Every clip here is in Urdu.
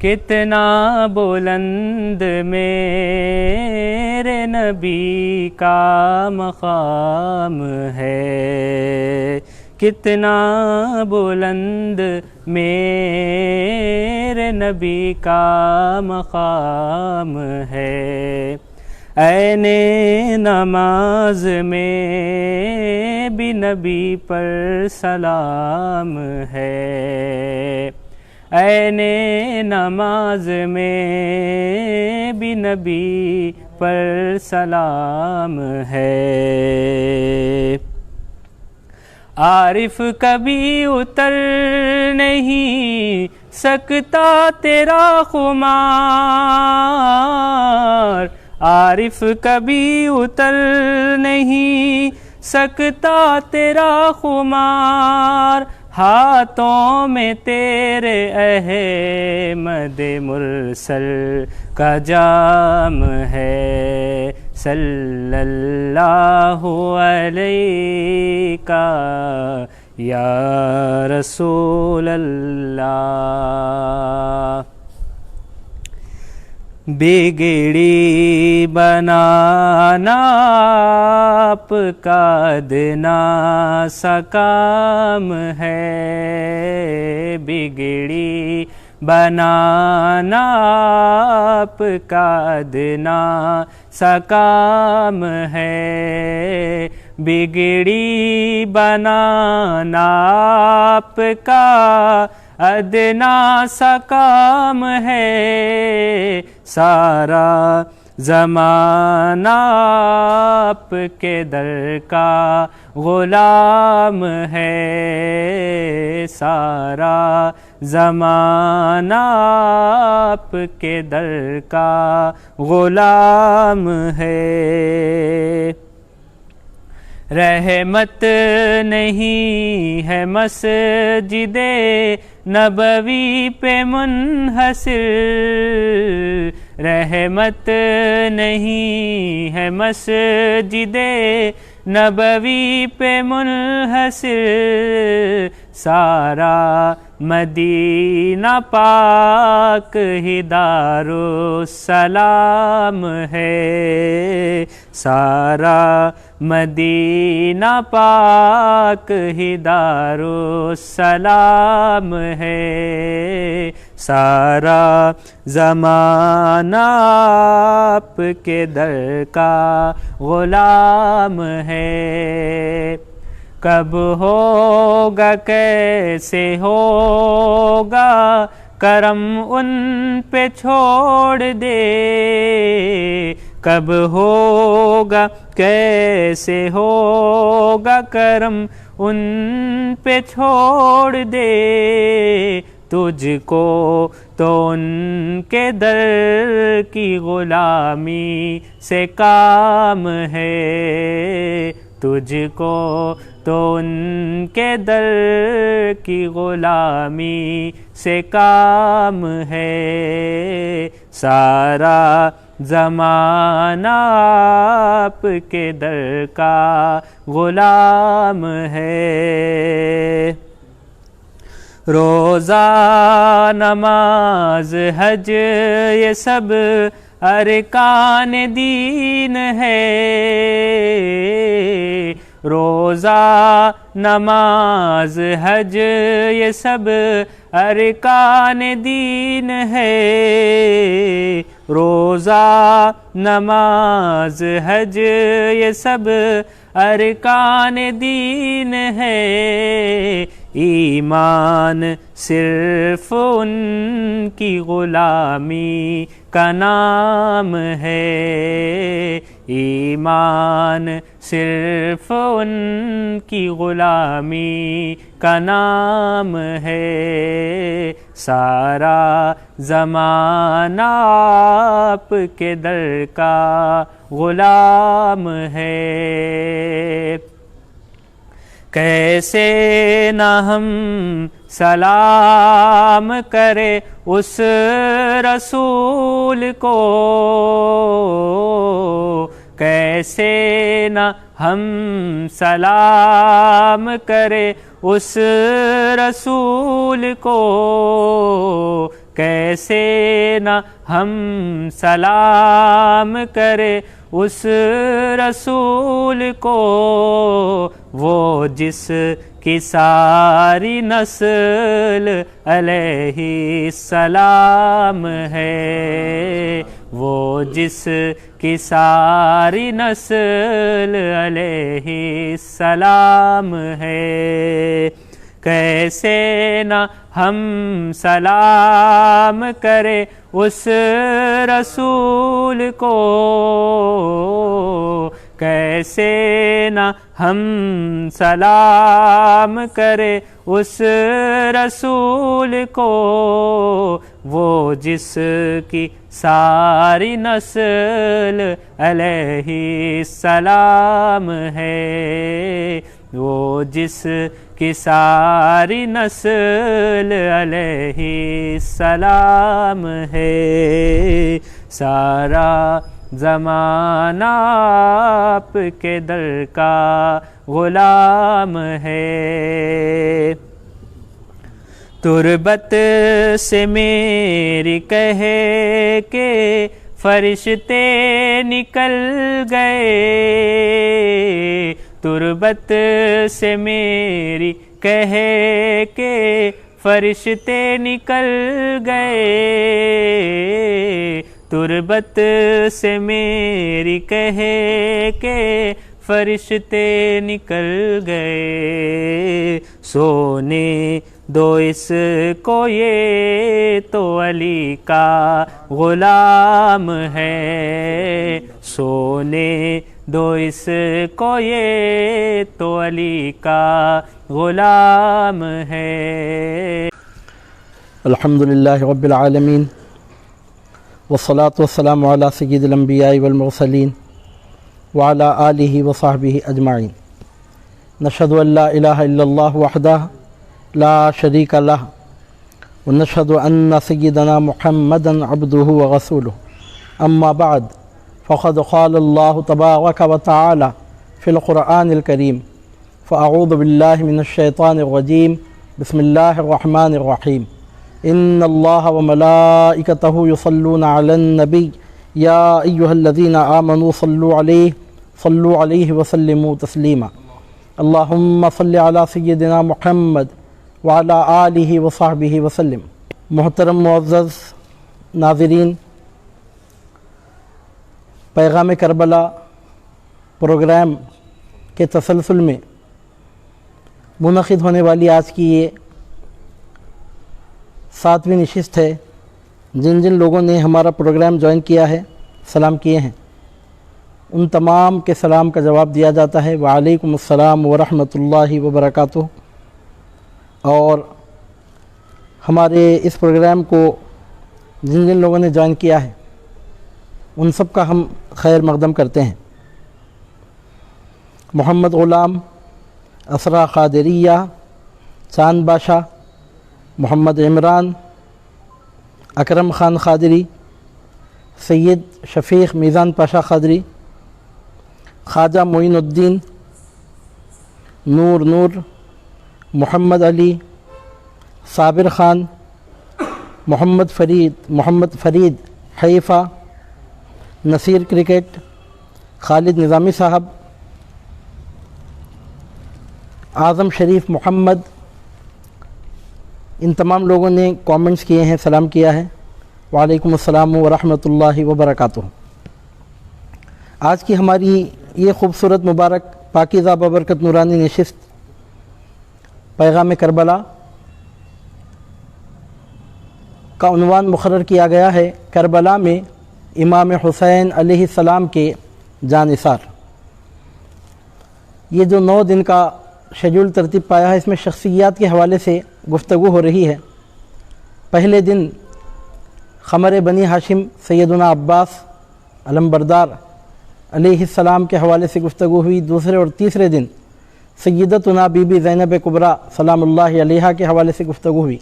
کتنا بلند میرے نبی کا مقام ہے، کتنا بلند میرے نبی کا مقام ہے۔ عین نماز میں بھی نبی پر سلام ہے، عین نماز میں بھی نبی پر سلام ہے۔ عارف کبھی اتر نہیں سکتا تیرا خمار، عارف کبھی اتر نہیں سکتا تیرا خمار، ہاتھوں میں تیرے احمد مرسل کا جام ہے، صلی اللہ علیہ یا رسول اللہ۔ بگڑی بنانا آپ کا ادنا سا کام ہے، بگڑی بنانا آپ کا ادنا سا کام ہے، بگڑی بنانا آپ کا ادنا سا کام ہے، سارا زمانہ آپ کے در کا غلام ہے، سارا زمانہ آپ کے در کا غلام ہے۔ رحمت نہیں ہے مسجد نبوی پہ منحصر، رحمت نہیں ہے مسجد نبوی پہ منحصر، سارا مدینہ پاک ہی دارالسلام ہے، سارا مدینہ پاک ہی دارالسلام ہے، سارا زمانہ آپ کے در کا غلام ہے۔ کب ہوگا کیسے ہوگا کرم ان پہ چھوڑ دے، کب ہوگا کیسے ہوگا کرم ان پہ چھوڑ دے، تجھ کو تو ان کے در کی غلامی سے کام ہے، تجھ کو تو ان کے در کی غلامی سے کام ہے، سارا زمانہ آپ کے در کا غلام ہے۔ روزہ نماز حج یہ سب ارکان دین ہے، روزہ نماز حج یہ سب ارکان دین ہے، روزہ نماز حج یہ سب ارکان دین ہے، ایمان صرف ان کی غلامی کا نام ہے، ایمان صرف ان کی غلامی کا نام ہے، سارا زمانہ آپ کے در کا غلام ہے۔ کیسے نہ ہم سلام کرے اس رسول کو، کیسے نہ ہم سلام کرے اس رسول کو، کیسے نہ ہم سلام کرے اس رسول کو، وہ جس کی ساری نسل علیہ السلام ہے، وہ جس کی ساری نسل علیہ السلام ہے۔ کیسے نہ ہم سلام کرے اس رسول کو، کیسے نہ ہم سلام کرے اس رسول کو، وہ جس کی ساری نسل علیہ السلام ہے، وہ جس کی ساری نسل علیہ السلام ہے۔ سارا زمانہ آپ کے در کا غلام ہے، تربت سے میری کہے کہ فرشتے نکل گئے، تربت سے میری کہے کہ فرشتے نکل گئے، تربت سے میری کہے کہ فرشتے نکل گئے، سونے دو اس کو یہ تو علی کا غلام ہے، سونے دو اس کو یہ تو علی کا غلام ہے۔ الحمدللہ رب العالمین، والصلاة والسلام علی سید الانبیاء والمرسلین وعلی آلہ وصحبہ اجمعین۔ نشہد ان لا الہ الا اللہ وحدہ لا شریک لہ، ونشہد ان سیدنا محمدا عبدہ ورسولہ، اما بعد فقد قال اللہ تبارک وتعالی فی القرآن الکریم، فاعوذ باللہ من الشیطان الرجیم، بسم اللہ الرحمن الرحیم۔ ان اللہ وملائکتہ یصلون علی النبی یا ایہا الذین آمنوا صلوا علیہ وسلموا تسلیما۔ اللہم صل علی سیدنا محمد وعلی آلہ وصحبہ وسلم۔ محترم معزز ناظرین، پیغام کربلا پروگرام کے تسلسل میں منعقد ہونے والی آج کی یہ 7ویں نشست ہے۔ جن جن لوگوں نے ہمارا پروگرام جوائن کیا ہے، سلام کیے ہیں، ان تمام کے سلام کا جواب دیا جاتا ہے، وعلیکم السلام ورحمۃ اللہ وبرکاتہ۔ اور ہمارے اس پروگرام کو جن جن لوگوں نے جوائن کیا ہے، ان سب کا ہم خیر مقدم کرتے ہیں۔ محمد غلام، اسرا قادریہ، چاند باشا، محمد عمران، اکرم خان قادری، سید شفیق میزان پاشا قادری، خواجہ معین الدین، نور، محمد علی، صابر خان، محمد فرید حیفہ، نصیر کرکٹ، خالد نظامی صاحب، اعظم شریف محمد، ان تمام لوگوں نے کامنٹس کیے ہیں، سلام کیا ہے، وعلیکم السلام ورحمۃ اللہ وبرکاتہ۔ آج کی ہماری یہ خوبصورت مبارک پاکیزہ بابرکت نورانی نشست پیغام کربلا کا عنوان مقرر کیا گیا ہے، کربلا میں امام حسین علیہ السلام کے جانثار۔ یہ جو 9 دن کا شیڈول ترتیب پایا ہے، اس میں شخصیات کے حوالے سے گفتگو ہو رہی ہے۔ پہلے دن قمر بنی ہاشم سیدنا عباس علمبردار علیہ السلام کے حوالے سے گفتگو ہوئی۔ دوسرے اور تیسرے دن سیدتنا بی بی زینب کبریٰ سلام اللہ علیہا کے حوالے سے گفتگو ہوئی۔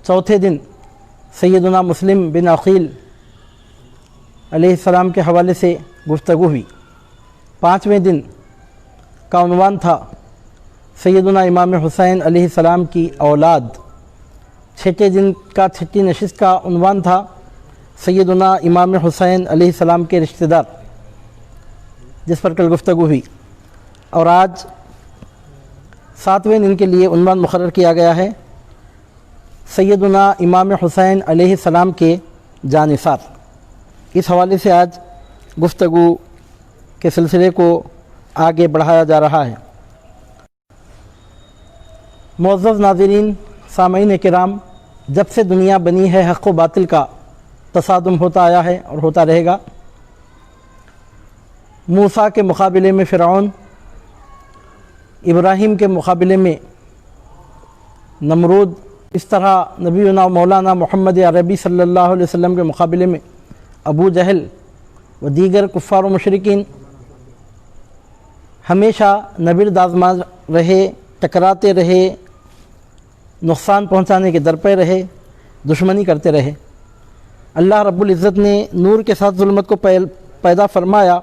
چوتھے دن سیدنا مسلم بن عقیل علیہ السلام کے حوالے سے گفتگو ہوئی۔ 5ویں دن کا عنوان تھا سیدنا امام حسین علیہ السلام کی اولاد، چھٹے دن کا چھٹی نشست کا عنوان تھا سیدنا امام حسین علیہ السلام کے رشتہ دار، جس پر کل گفتگو ہوئی، اور آج 7ویں دن کے لیے عنوان مقرر کیا گیا ہے سیدنا امام حسین علیہ السلام کے جانثار۔ اس حوالے سے آج گفتگو کے سلسلے کو آگے بڑھایا جا رہا ہے۔ معزز ناظرین، سامعین کرام، جب سے دنیا بنی ہے حق و باطل کا تصادم ہوتا آیا ہے اور ہوتا رہے گا۔ موسیٰ کے مقابلے میں فرعون، ابراہیم کے مقابلے میں نمرود، اس طرح نبینا مولانا محمد عربی صلی اللہ علیہ وسلم کے مقابلے میں ابو جہل و دیگر کفار و مشرکین ہمیشہ نبرد آزما رہے، ٹکراتے رہے، نقصان پہنچانے کے درپے رہے، دشمنی کرتے رہے۔ اللہ رب العزت نے نور کے ساتھ ظلمت کو پیدا فرمایا،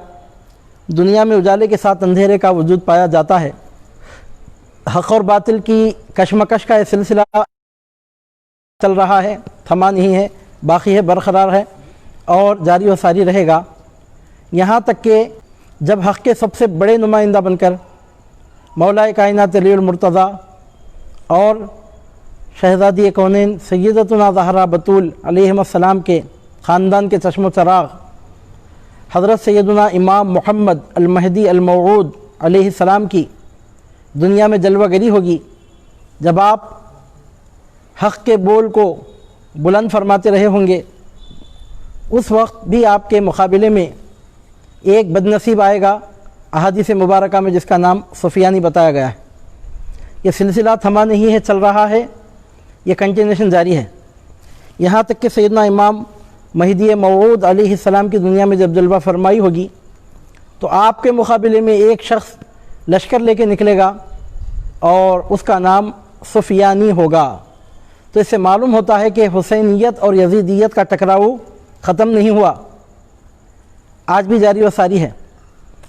دنیا میں اجالے کے ساتھ اندھیرے کا وجود پایا جاتا ہے۔ حق اور باطل کی کشمکش کا یہ سلسلہ چل رہا ہے، تھما نہیں ہے، باقی ہے، برقرار ہے اور جاری و ساری رہے گا، یہاں تک کہ جب حق کے سب سے بڑے نمائندہ بن کر مولا کائنات علی المرتضیٰ اور شہزادی کونین سیدتنا زہرا بتول علیہ السلام کے خاندان کے چشم و چراغ حضرت سیدنا امام محمد المہدی الموعود علیہ السلام کی دنیا میں جلوہ گری ہوگی، جب آپ حق کے بول کو بلند فرماتے رہے ہوں گے، اس وقت بھی آپ کے مقابلے میں ایک بد نصیب آئے گا، احادیث مبارکہ میں جس کا نام سفیانی بتایا گیا ہے۔ یہ سلسلہ تھما نہیں ہے، چل رہا ہے، یہ کنٹینیوشن جاری ہے، یہاں تک کہ سیدنا امام مہدی موعود علیہ السلام کی دنیا میں جب جلوہ فرمائی ہوگی تو آپ کے مقابلے میں ایک شخص لشکر لے کے نکلے گا اور اس کا نام سفیانی ہوگا۔ تو اس سے معلوم ہوتا ہے کہ حسینیت اور یزیدیت کا ٹکراؤ ختم نہیں ہوا، آج بھی جاری و ساری ہے،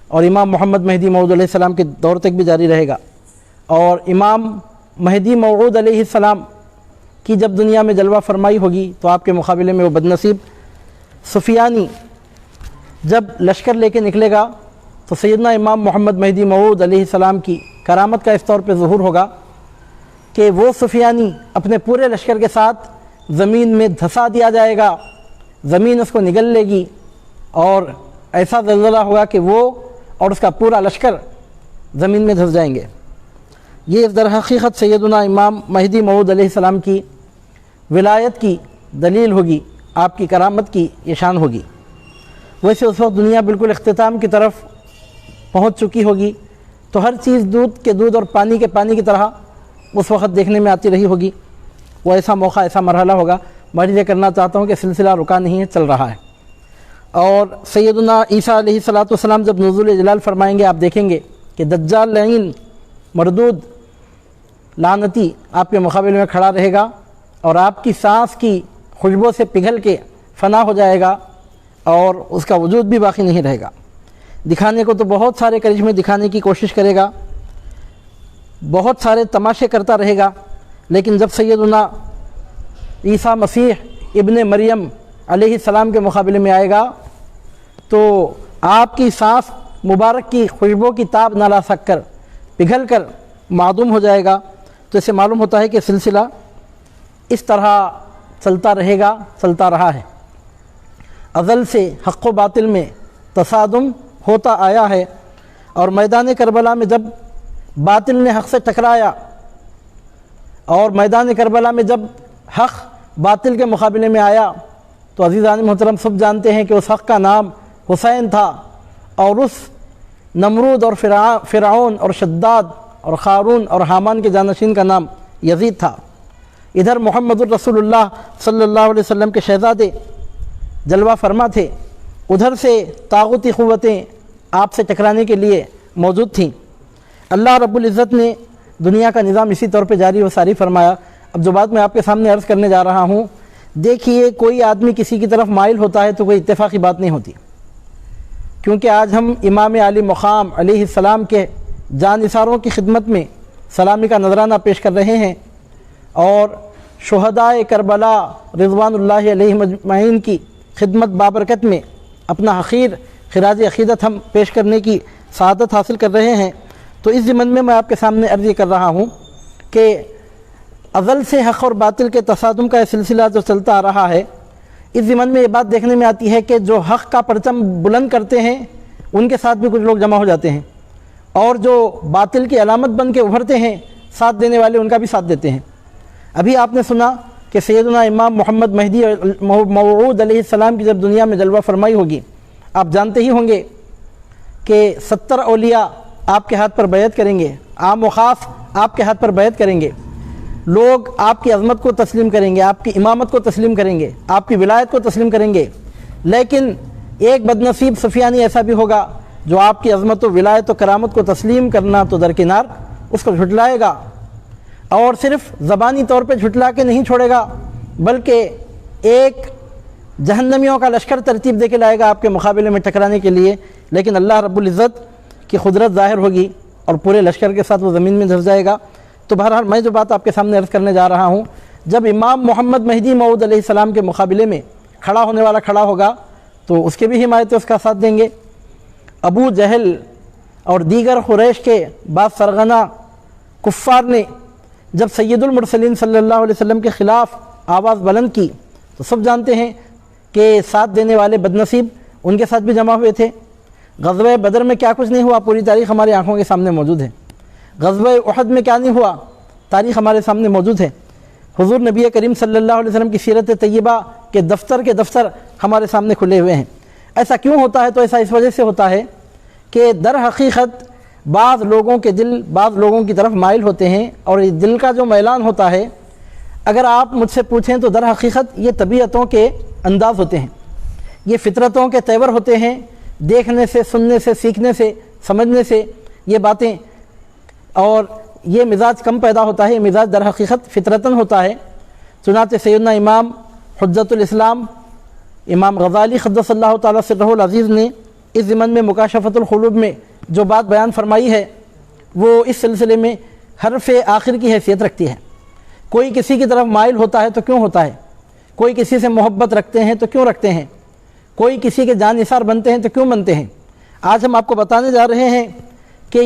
اور امام محمد مہدی موعود علیہ السلام کے دور تک بھی جاری رہے گا۔ اور امام مہدی موعود علیہ السلام کی جب دنیا میں جلوہ فرمائی ہوگی تو آپ کے مقابلے میں وہ بد نصیب سفیانی جب لشکر لے کے نکلے گا تو سیدنا امام محمد مہدی موعود علیہ السلام کی کرامت کا اس طور پہ ظہور ہوگا کہ وہ سفیانی اپنے پورے لشکر کے ساتھ زمین میں دھسا دیا جائے گا، زمین اس کو نگل لے گی اور ایسا زلزلہ ہوگا کہ وہ اور اس کا پورا لشکر زمین میں دھس جائیں گے۔ یہ در حقیقت سیدنا امام مہدی موعود علیہ السلام کی ولایت کی دلیل ہوگی، آپ کی کرامت کی یہ شان ہوگی۔ ویسے اس وقت دنیا بالکل اختتام کی طرف پہنچ چکی ہوگی، تو ہر چیز دودھ کے دودھ اور پانی کے پانی کی طرح اس وقت دیکھنے میں آتی رہی ہوگی۔ وہ ایسا موقع، ایسا مرحلہ ہوگا۔ میں یہ کرنا چاہتا ہوں کہ سلسلہ رکا نہیں ہے، چل رہا ہے۔ اور سیدنا عیسیٰ علیہ السلام جب نزول جلال فرمائیں گے، آپ دیکھیں گے کہ دجال لعین مردود لعنتی آپ کے مقابلے میں کھڑا رہے گا اور آپ کی سانس کی خوشبو سے پگھل کے فنا ہو جائے گا اور اس کا وجود بھی باقی نہیں رہے گا۔ دکھانے کو تو بہت سارے کرشمے دکھانے کی کوشش کرے گا، بہت سارے تماشے کرتا رہے گا، لیکن جب سیدنا عیسیٰ مسیح ابن مریم علیہ السلام کے مقابلے میں آئے گا تو آپ کی سانس مبارک کی خوشبو کی تاب نہ لا سک کر پگھل کر معدوم ہو جائے گا۔ تو اس سے معلوم ہوتا ہے کہ سلسلہ اس طرح چلتا رہے گا، چلتا رہا ہے۔ ازل سے حق و باطل میں تصادم ہوتا آیا ہے، اور میدان کربلا میں جب باطل نے حق سے ٹکرایا اور میدان کربلا میں جب حق باطل کے مقابلے میں آیا تو عزیزان محترم سب جانتے ہیں کہ اس حق کا نام حسین تھا، اور اس نمرود اور فرعون اور شداد اور قارون اور حامان کے جانشین کا نام یزید تھا۔ ادھر محمد الرسول اللہ صلی اللہ علیہ وسلم کے شہزادے جلوہ فرما تھے، ادھر سے طاغوتی قوتیں آپ سے ٹکرانے کے لیے موجود تھیں۔ اللہ رب العزت نے دنیا کا نظام اسی طور پہ جاری و ساری فرمایا۔ اب جو بات میں آپ کے سامنے عرض کرنے جا رہا ہوں، دیکھیے کوئی آدمی کسی کی طرف مائل ہوتا ہے تو کوئی اتفاقی بات نہیں ہوتی، کیونکہ آج ہم امام علی مقام علیہ السلام کے جانثاروں کی خدمت میں سلامی کا نذرانہ پیش کر رہے ہیں، اور شہدائے کربلا رضوانُاللہ علیہم اجمعین کی خدمت بابرکت میں اپنا حقیر خراج عقیدت ہم پیش کرنے کی سعادت حاصل کر رہے ہیں، تو اس ضمن میں آپ کے سامنے عرض یہ کر رہا ہوں کہ ازل سے حق اور باطل کے تصادم کا یہ سلسلہ جو چلتا آ رہا ہے، اس ضمن میں یہ بات دیکھنے میں آتی ہے کہ جو حق کا پرچم بلند کرتے ہیں ان کے ساتھ بھی کچھ لوگ جمع ہو جاتے ہیں، اور جو باطل کی علامت بن کے ابھرتے ہیں ساتھ دینے والے ان کا بھی ساتھ دیتے ہیں۔ ابھی آپ نے سنا کہ سیدنا امام محمد مہدی موعود علیہ السلام کی جب دنیا میں جلوہ فرمائی ہوگی، آپ جانتے ہی ہوں گے کہ 70 اولیاء آپ کے ہاتھ پر بیعت کریں گے، عام و خاص آپ کے ہاتھ پر بیعت کریں گے، لوگ آپ کی عظمت کو تسلیم کریں گے، آپ کی امامت کو تسلیم کریں گے، آپ کی ولایت کو تسلیم کریں گے، لیکن ایک بدنصیب سفیانی ایسا بھی ہوگا جو آپ کی عظمت و ولایت و کرامت کو تسلیم کرنا تو درکنار اس کو جھٹلائے گا، اور صرف زبانی طور پہ جھٹلا کے نہیں چھوڑے گا بلکہ ایک جہنمیوں کا لشکر ترتیب دے کے لائے گا آپ کے مقابلے میں ٹکرانے کے لیے، لیکن اللہ رب العزت کی قدرت ظاہر ہوگی اور پورے لشکر کے ساتھ وہ زمین میں دھس جائے گا۔ تو بہرحال میں جو بات آپ کے سامنے عرض کرنے جا رہا ہوں، جب امام محمد مہدی موعود علیہ السلام کے مقابلے میں کھڑا ہونے والا کھڑا ہوگا تو اس کے بھی حمایت اس کا ساتھ دیں گے۔ ابو جہل اور دیگر قریش کے بعض سرغنہ کفار نے جب سید المرسلین صلی اللہ علیہ وسلم کے خلاف آواز بلند کی تو سب جانتے ہیں کہ ساتھ دینے والے بدنصیب ان کے ساتھ بھی جمع ہوئے تھے۔ غزوہ بدر میں کیا کچھ نہیں ہوا، پوری تاریخ ہماری آنکھوں کے سامنے موجود ہے۔ غزوہ احد میں کیا نہیں ہوا، تاریخ ہمارے سامنے موجود ہے۔ حضور نبی کریم صلی اللہ علیہ وسلم کی سیرت طیبہ کے دفتر ہمارے سامنے کھلے ہوئے ہیں۔ ایسا کیوں ہوتا ہے؟ تو ایسا اس وجہ سے ہوتا ہے کہ در حقیقت بعض لوگوں کے دل بعض لوگوں کی طرف مائل ہوتے ہیں، اور اس دل کا جو میلان ہوتا ہے اگر آپ مجھ سے پوچھیں تو در حقیقت یہ طبیعتوں کے انداز ہوتے ہیں، یہ فطرتوں کے تیور ہوتے ہیں، دیکھنے سے، سننے سے، سیکھنے سے، سمجھنے سے یہ باتیں، اور یہ مزاج کم پیدا ہوتا ہے، یہ مزاج در حقیقت فطرتاً ہوتا ہے۔ چنانچہ سیدنا امام حجت الاسلام امام غزالی قدس اللہ تعالیٰ سرہ العزیز نے اس ضمن میں مکاشفۃ القلوب میں جو بات بیان فرمائی ہے وہ اس سلسلے میں حرف آخر کی حیثیت رکھتی ہے۔ کوئی کسی کی طرف مائل ہوتا ہے تو کیوں ہوتا ہے، کوئی کسی سے محبت رکھتے ہیں تو کیوں رکھتے ہیں، کوئی کسی کے جان نثار بنتے ہیں تو کیوں بنتے ہیں۔ آج ہم آپ کو بتانے جا رہے ہیں کہ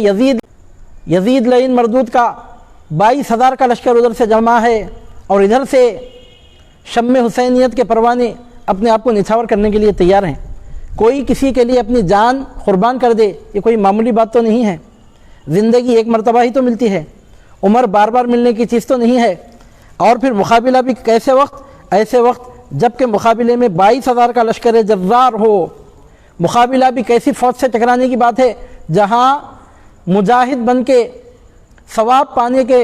یزید لعین مردود کا 22,000 کا لشکر ادھر سے جمع ہے، اور ادھر سے شم حسینیت کے پروانے اپنے آپ کو نچھاور کرنے کے لیے تیار ہیں۔ کوئی کسی کے لیے اپنی جان قربان کر دے، یہ کوئی معمولی بات تو نہیں ہے۔ زندگی ایک مرتبہ ہی تو ملتی ہے، عمر بار بار ملنے کی چیز تو نہیں ہے، اور پھر مقابلہ بھی کیسے وقت، ایسے وقت جب کہ مقابلے میں 22,000 کا لشکر جرار ہو۔ مقابلہ بھی کیسی فوج سے ٹکرانے کی بات ہے جہاں مجاہد بن کے ثواب پانے کے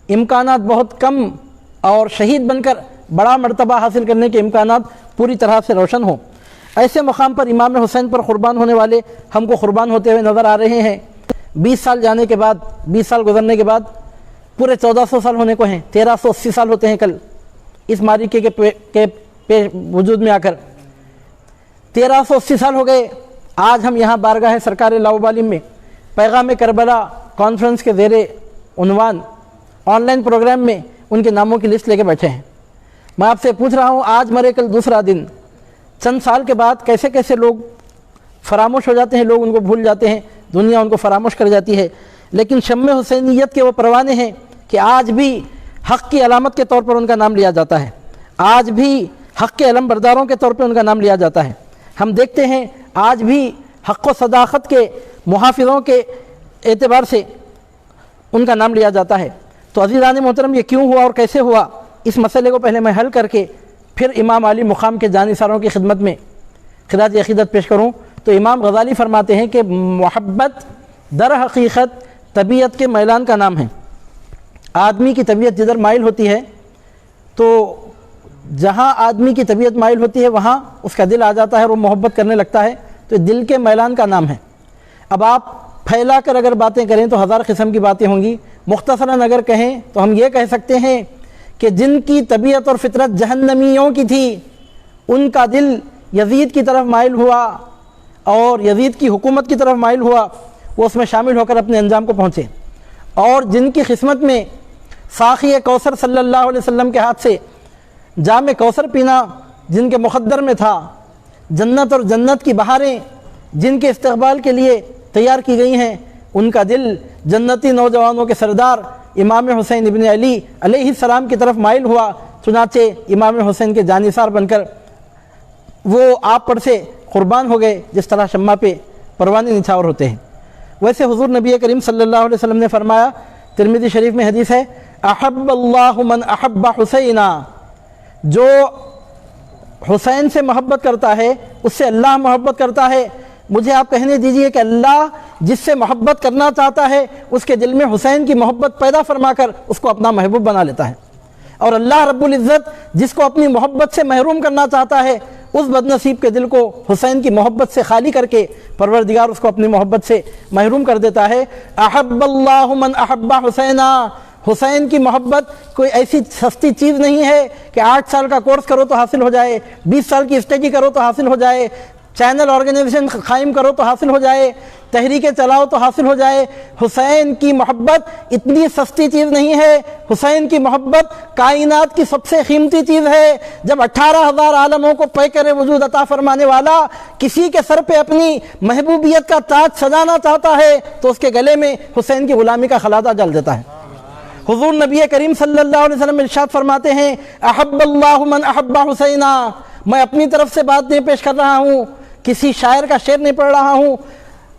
امکانات بہت کم، اور شہید بن کر بڑا مرتبہ حاصل کرنے کے امکانات پوری طرح سے روشن ہوں۔ ایسے مقام پر امام حسین پر قربان ہونے والے ہم کو قربان ہوتے ہوئے نظر آ رہے ہیں۔ 20 سال جانے کے بعد، 20 سال گزرنے کے بعد پورے 1400 سال ہونے کو ہیں، 1380 سال ہوتے ہیں کل اس معرکے کے وجود میں آ کر 1380 سال ہو گئے۔ آج ہم یہاں بارگاہ سرکار لاؤبالی میں پیغام کربلا کانفرنس کے زیر عنوان آن لائن پروگرام میں ان کے ناموں کی لسٹ لے کے بیٹھے ہیں۔ میں آپ سے پوچھ رہا ہوں، آج مرے کل دوسرا دن، چند سال کے بعد کیسے کیسے لوگ فراموش ہو جاتے ہیں، لوگ ان کو بھول جاتے ہیں، دنیا ان کو فراموش کر جاتی ہے، لیکن شم حسینیت کے وہ پروانے ہیں کہ آج بھی حق کی علامت کے طور پر ان کا نام لیا جاتا ہے، آج بھی حق کے علم برداروں کے طور پر ان کا نام لیا جاتا ہے۔ ہم دیکھتے ہیں آج بھی حق و صداقت کے محافظوں کے اعتبار سے ان کا نام لیا جاتا ہے۔ تو عزیزان محترم، یہ کیوں ہوا اور کیسے ہوا، اس مسئلے کو پہلے میں حل کر کے پھر امام علی مقام کے جانثاروں کی خدمت میں خراج عقیدت پیش کروں۔ تو امام غزالی فرماتے ہیں کہ محبت در حقیقت طبیعت کے میلان کا نام ہے۔ آدمی کی طبیعت جدھر مائل ہوتی ہے تو جہاں آدمی کی طبیعت مائل ہوتی ہے وہاں اس کا دل آ جاتا ہے اور وہ محبت کرنے لگتا ہے، تو دل کے میلان کا نام ہے۔ اب آپ پھیلا کر اگر باتیں کریں تو 1000 قسم کی باتیں ہوں گی، مختصراً اگر کہیں تو ہم یہ کہہ سکتے ہیں کہ جن کی طبیعت اور فطرت جہنمیوں کی تھی ان کا دل یزید کی طرف مائل ہوا اور یزید کی حکومت کی طرف مائل ہوا، وہ اس میں شامل ہو کر اپنے انجام کو پہنچے۔ اور جن کی قسمت میں ساقی کوثر صلی اللہ علیہ وسلم کے ہاتھ سے جام کوثر پینا جن کے مقدر میں تھا، جنت اور جنت کی بہاریں جن کے استقبال کے لیے تیار کی گئی ہیں، ان کا دل جنتی نوجوانوں کے سردار امام حسین ابن علی علیہ السلام کی طرف مائل ہوا، چنانچہ امام حسین کے جانثار بن کر وہ آپ پر سے قربان ہو گئے، جس طرح شمع پہ پروانے نچھاور ہوتے ہیں۔ ویسے حضور نبی کریم صلی اللہ علیہ وسلم نے فرمایا، ترمذی شریف میں حدیث ہے، احب اللہ من احب حسینا، جو حسین سے محبت کرتا ہے اس سے اللہ محبت کرتا ہے۔ مجھے آپ کہنے دیجئے کہ اللہ جس سے محبت کرنا چاہتا ہے اس کے دل میں حسین کی محبت پیدا فرما کر اس کو اپنا محبوب بنا لیتا ہے، اور اللہ رب العزت جس کو اپنی محبت سے محروم کرنا چاہتا ہے اس بد نصیب کے دل کو حسین کی محبت سے خالی کر کے پروردگار اس کو اپنی محبت سے محروم کر دیتا ہے۔ احب اللہ من احب حسینا، حسین کی محبت کوئی ایسی سستی چیز نہیں ہے کہ 8 سال کا کورس کرو تو حاصل ہو جائے، 20 سال کی اسٹڈی کرو تو حاصل ہو جائے، چینل آرگنائزیشن قائم کرو تو حاصل ہو جائے، تحریکیں چلاؤ تو حاصل ہو جائے۔ حسین کی محبت اتنی سستی چیز نہیں ہے، حسین کی محبت کائنات کی سب سے قیمتی چیز ہے۔ جب 18,000 عالموں کو پیکر وجود عطا فرمانے والا کسی کے سر پہ اپنی محبوبیت کا تاج سجانا چاہتا ہے تو اس کے گلے میں حسین کی غلامی کا خلادہ ڈال دیتا ہے۔ حضور نبی کریم صلی اللہ علیہ وسلم ارشاد فرماتے ہیں، احب اللہ من احب حسینا، میں اپنی طرف سے بات نہیں پیش کر رہا ہوں، کسی شاعر کا شعر نہیں پڑھ رہا ہوں،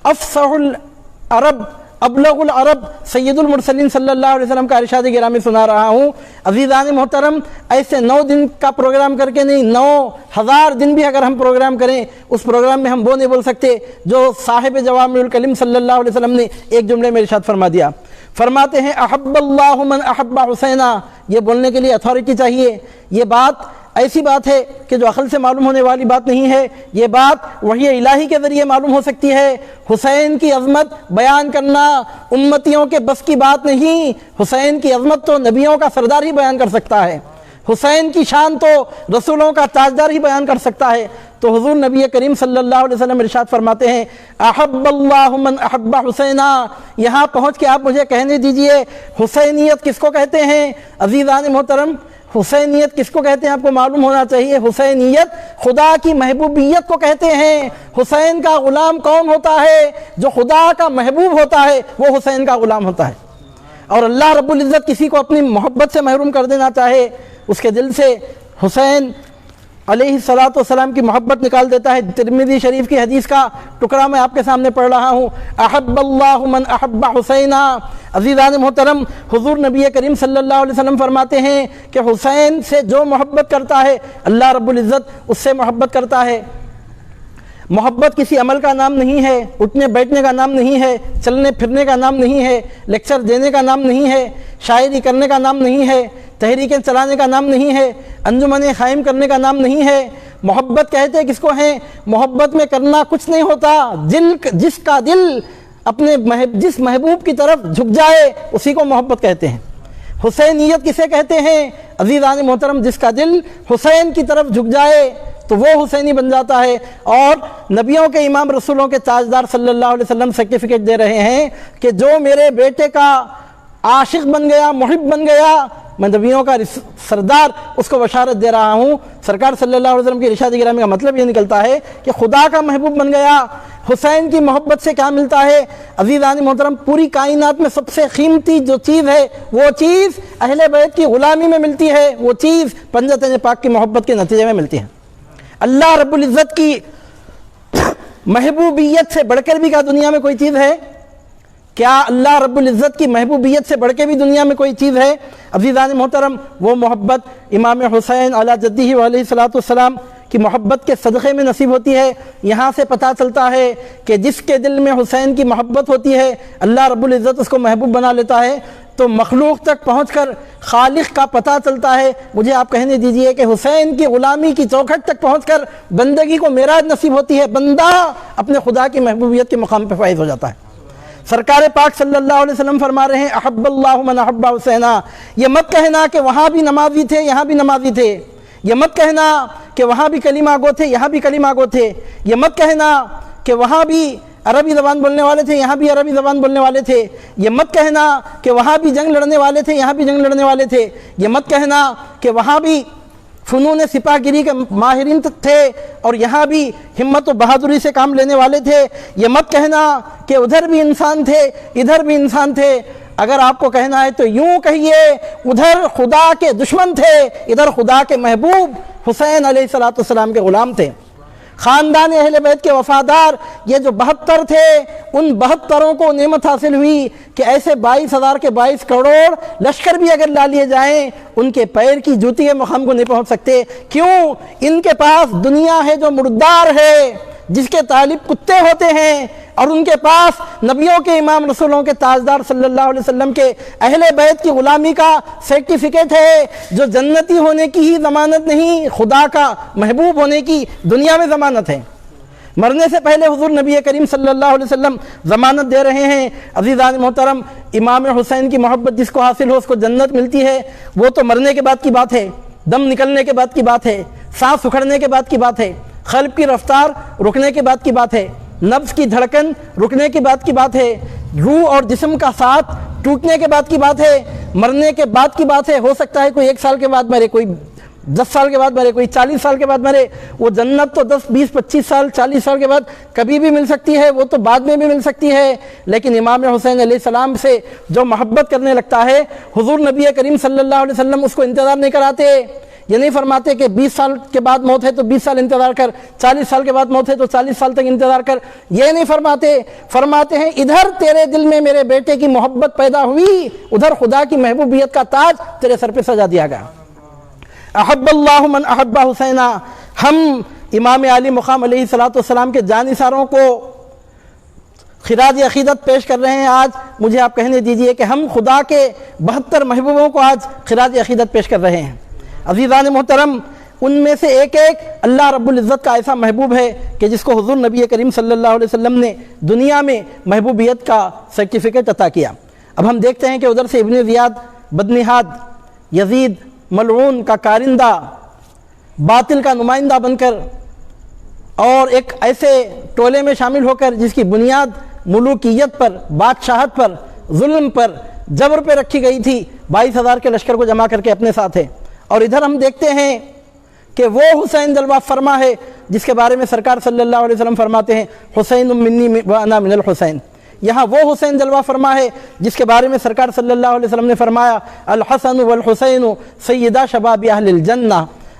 افصح العرب ابلغ العرب سید المرسلین صلی اللہ علیہ وسلم کا ارشاد گرامی سنا رہا ہوں۔ عزیزان محترم، ایسے 9 دن کا پروگرام کر کے نہیں، 9,000 دن بھی اگر ہم پروگرام کریں اس پروگرام میں ہم وہ نہیں بول سکتے جو صاحب جوامع الکلم صلی اللہ علیہ وسلم نے ایک جملے میں ارشاد فرما دیا۔ فرماتے ہیں احب اللہ من احب حسینا، یہ بولنے کے لیے اتھارٹی چاہیے۔ یہ بات ایسی بات ہے کہ جو عقل سے معلوم ہونے والی بات نہیں ہے، یہ بات وحی الہی کے ذریعے معلوم ہو سکتی ہے۔ حسین کی عظمت بیان کرنا امتیوں کے بس کی بات نہیں، حسین کی عظمت تو نبیوں کا سردار ہی بیان کر سکتا ہے، حسین کی شان تو رسولوں کا تاجدار ہی بیان کر سکتا ہے۔ تو حضور نبی کریم صلی اللہ علیہ وسلم ارشاد فرماتے ہیں، احب اللہ من احب حسینا، یہاں پہنچ کے آپ مجھے کہنے دیجئے حسینیت کس کو کہتے ہیں؟ عزیزان محترم، حسینیت کس کو کہتے ہیں آپ کو معلوم ہونا چاہیے۔ حسینیت خدا کی محبوبیت کو کہتے ہیں۔ حسین کا غلام کون ہوتا ہے؟ جو خدا کا محبوب ہوتا ہے وہ حسین کا غلام ہوتا ہے، اور اللہ رب العزت کسی کو اپنی محبت سے محروم کر دینا چاہے اس کے دل سے حسین علیہ السلام کی محبت نکال دیتا ہے۔ ترمذی شریف کی حدیث کا ٹکڑا میں آپ کے سامنے پڑھ رہا ہوں، احب اللہ من احب حسینا۔ عزیزان محترم، حضور نبی کریم صلی اللہ علیہ وسلم فرماتے ہیں کہ حسین سے جو محبت کرتا ہے اللہ رب العزت اس سے محبت کرتا ہے۔ محبت کسی عمل کا نام نہیں ہے، اٹھنے بیٹھنے کا نام نہیں ہے، چلنے پھرنے کا نام نہیں ہے، لیکچر دینے کا نام نہیں ہے، شاعری کرنے کا نام نہیں ہے، تحریکیں چلانے کا نام نہیں ہے، انجمنیں قائم کرنے کا نام نہیں ہے۔ محبت کہتے کس کو ہیں؟ محبت میں کرنا کچھ نہیں ہوتا، جس کا دل اپنے جس محبوب کی طرف جھک جائے اسی کو محبت کہتے ہیں۔ حسینیت کسے کہتے ہیں؟ عزیزان محترم، جس کا دل حسین کی طرف جھک جائے تو وہ حسینی بن جاتا ہے۔ اور نبیوں کے امام رسولوں کے تاجدار صلی اللہ علیہ وسلم سرٹیفکیٹ دے رہے ہیں کہ جو میرے بیٹے کا عاشق بن گیا، محب بن گیا، میں نبیوں کا سردار اس کو بشارت دے رہا ہوں۔ سرکار صلی اللہ علیہ وسلم کی ارشاد گرامی کا مطلب یہ نکلتا ہے کہ خدا کا محبوب بن گیا۔ حسین کی محبت سے کیا ملتا ہے؟ عزیزان محترم، پوری کائنات میں سب سے قیمتی جو چیز ہے وہ چیز اہل بیت کی غلامی میں ملتی ہے، وہ چیز پنجتن پاک کی محبت کے نتیجے میں ملتی ہے۔ اللہ رب العزت کی محبوبیت سے بڑھ کر بھی کیا دنیا میں کوئی چیز ہے؟ کیا اللہ رب العزت کی محبوبیت سے بڑھ کے بھی دنیا میں کوئی چیز ہے؟ عزیزان محترم، وہ محبت امام حسین علی جدہ علیہ السلام کی محبت کے صدقے میں نصیب ہوتی ہے۔ یہاں سے پتہ چلتا ہے کہ جس کے دل میں حسین کی محبت ہوتی ہے اللہ رب العزت اس کو محبوب بنا لیتا ہے، تو مخلوق تک پہنچ کر خالق کا پتہ چلتا ہے۔ مجھے آپ کہنے دیجئے کہ حسین کی غلامی کی چوکھٹ تک پہنچ کر بندگی کو معراج نصیب ہوتی ہے، بندہ اپنے خدا کی محبوبیت کے مقام پہ فائز ہو جاتا ہے۔ سرکار پاک صلی اللہ علیہ وسلم فرما رہے ہیں، احب اللہ من احب حسینا۔ یہ مت کہنا کہ وہاں بھی نمازی تھے یہاں بھی نمازی تھے، یہ مت کہنا کہ وہاں بھی کلمہ گو تھے یہاں بھی کلمہ گو تھے، یہ مت کہنا کہ وہاں بھی عربی زبان بولنے والے تھے، یہاں بھی عربی زبان بولنے والے تھے۔ یہ مت کہنا کہ وہاں بھی جنگ لڑنے والے تھے، یہاں بھی جنگ لڑنے والے تھے۔ یہ مت کہنا کہ وہاں بھی فنون سپاہ گیری کے ماہرین تھے اور یہاں بھی ہمت و بہادری سے کام لینے والے تھے۔ یہ مت کہنا کہ ادھر بھی انسان تھے ادھر بھی انسان تھے۔ اگر آپ کو کہنا ہے تو یوں کہیے، ادھر خدا کے دشمن تھے، ادھر خدا کے محبوب حسین علیہ السلام کے غلام تھے۔ خاندان اہل بیت کے وفادار یہ جو 72 تھے، ان 72 کو نعمت حاصل ہوئی کہ ایسے 22,000 کے 22 کروڑ لشکر بھی اگر لا لیے جائیں، ان کے پیر کی جوتی کے مقام کو نہیں پہنچ سکتے۔ کیوں؟ ان کے پاس دنیا ہے جو مردار ہے، جس کے طالب کتے ہوتے ہیں، اور ان کے پاس نبیوں کے امام رسولوں کے تاجدار صلی اللہ علیہ وسلم کے اہل بیت کی غلامی کا سرٹیفکیٹ ہے، جو جنتی ہونے کی ہی ضمانت نہیں، خدا کا محبوب ہونے کی دنیا میں ضمانت ہے۔ مرنے سے پہلے حضور نبی کریم صلی اللہ علیہ وسلم ضمانت دے رہے ہیں۔ عزیزان محترم، امام حسین کی محبت جس کو حاصل ہو اس کو جنت ملتی ہے، وہ تو مرنے کے بعد کی بات ہے، دم نکلنے کے بعد کی بات ہے، سانس اکھڑنے کے بعد کی بات ہے، قلب کی رفتار رکنے کے بعد کی بات ہے، نفس کی دھڑکن رکنے کے بعد کی بات ہے، روح اور جسم کا ساتھ ٹوٹنے کے بعد کی بات ہے، مرنے کے بعد کی بات ہے۔ ہو سکتا ہے کوئی 1 سال کے بعد مرے، کوئی 10 سال کے بعد مرے، کوئی 40 سال کے بعد مرے۔ وہ جنت تو 10 20 25 سال 40 سال کے بعد کبھی بھی مل سکتی ہے، وہ تو بعد میں بھی مل سکتی ہے۔ لیکن امام حسین علیہ السلام سے جو محبت کرنے لگتا ہے، حضور نبی کریم صلی اللہ علیہ وسلم اس کو انتظار نہیں کراتے۔ یہ نہیں فرماتے کہ 20 سال کے بعد موت ہے تو 20 سال انتظار کر، 40 سال کے بعد موت ہے تو 40 سال تک انتظار کر، یہ نہیں فرماتے۔ فرماتے ہیں ادھر تیرے دل میں میرے بیٹے کی محبت پیدا ہوئی، ادھر خدا کی محبوبیت کا تاج تیرے سر پہ سجا دیا گیا۔ احب اللہ من احب حسینہ۔ ہم امام علی مقام علیہ السلام کے جانثاروں کو خراج عقیدت پیش کر رہے ہیں۔ آج مجھے آپ کہنے دیجئے کہ ہم خدا کے 72 محبوبوں کو آج خراج عقیدت پیش کر رہے ہیں۔ عزیزان محترم، ان میں سے ایک ایک اللہ رب العزت کا ایسا محبوب ہے کہ جس کو حضور نبی کریم صلی اللہ علیہ وسلم نے دنیا میں محبوبیت کا سرٹیفکیٹ عطا کیا۔ اب ہم دیکھتے ہیں کہ ادھر سے ابن زیاد بدنہاد، یزید ملعون کا کارندہ، باطل کا نمائندہ بن کر اور ایک ایسے ٹولے میں شامل ہو کر جس کی بنیاد ملوکیت پر، بادشاہت پر، ظلم پر، جبر پہ رکھی گئی تھی، 22,000 کے لشکر کو جمع کر کے اپنے ساتھ ہے۔ اور ادھر ہم دیکھتے ہیں کہ وہ حسین جلوہ فرما ہے جس کے بارے میں سرکار صلی اللہ علیہ وسلم فرماتے ہیں حسین منی وانا من الحسین۔ یہاں وہ حسین جلوہ فرما ہے جس کے بارے میں سرکار صلی اللہ علیہ وسلم نے فرمایا الحسن والحسین سیدہ شباب اہل الجنہ۔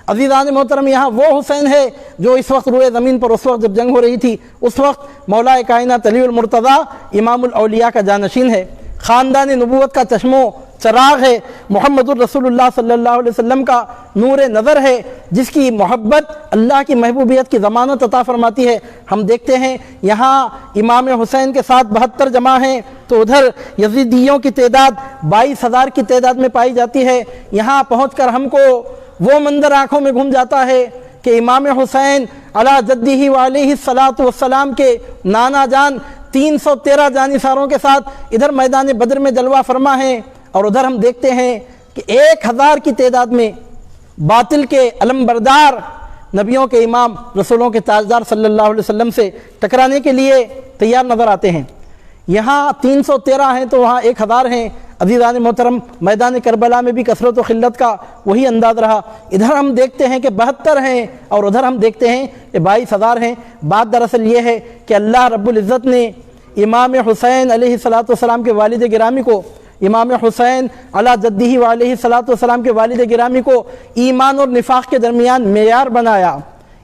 عزیزان محترم، یہاں وہ حسین ہے جو اس وقت روئے زمین پر، اس وقت جب جنگ ہو رہی تھی، اس وقت مولا کائنات علی المرتضیٰ امام الاولیاء کا جانشین ہے، خاندان نبوت کا چشم و چراغ ہے، محمد الرسول اللہ صلی اللہ علیہ وسلم کا نور نظر ہے، جس کی محبت اللہ کی محبوبیت کی ضمانت عطا فرماتی ہے۔ ہم دیکھتے ہیں یہاں امام حسین کے ساتھ 72 جمع ہیں، تو ادھر یزیدیوں کی تعداد 22,000 کی تعداد میں پائی جاتی ہے۔ یہاں پہنچ کر ہم کو وہ منظر آنکھوں میں گھوم جاتا ہے کہ امام حسین علی جدہ وعلیہ الصلاۃ والسلام کے نانا جان 313 جانثاروں کے ساتھ ادھر میدان بدر میں جلوہ فرما ہیں، اور ادھر ہم دیکھتے ہیں کہ 1000 کی تعداد میں باطل کے علم بردار نبیوں کے امام رسولوں کے تاجدار صلی اللہ علیہ وسلم سے ٹکرانے کے لیے تیار نظر آتے ہیں۔ یہاں 313 ہیں تو وہاں 1000 ہیں۔ عزیزان محترم، میدان کربلا میں بھی کثرت و قلت کا وہی انداز رہا۔ ادھر ہم دیکھتے ہیں کہ 72 ہیں اور ادھر ہم دیکھتے ہیں کہ 22,000 ہیں۔ بات دراصل یہ ہے کہ اللہ رب العزت نے امام حسین علیہ السلام کے والد گرامی کو، امام حسین علی جدہ وعلیہ السلام کے والد گرامی کو ایمان اور نفاق کے درمیان معیار بنایا،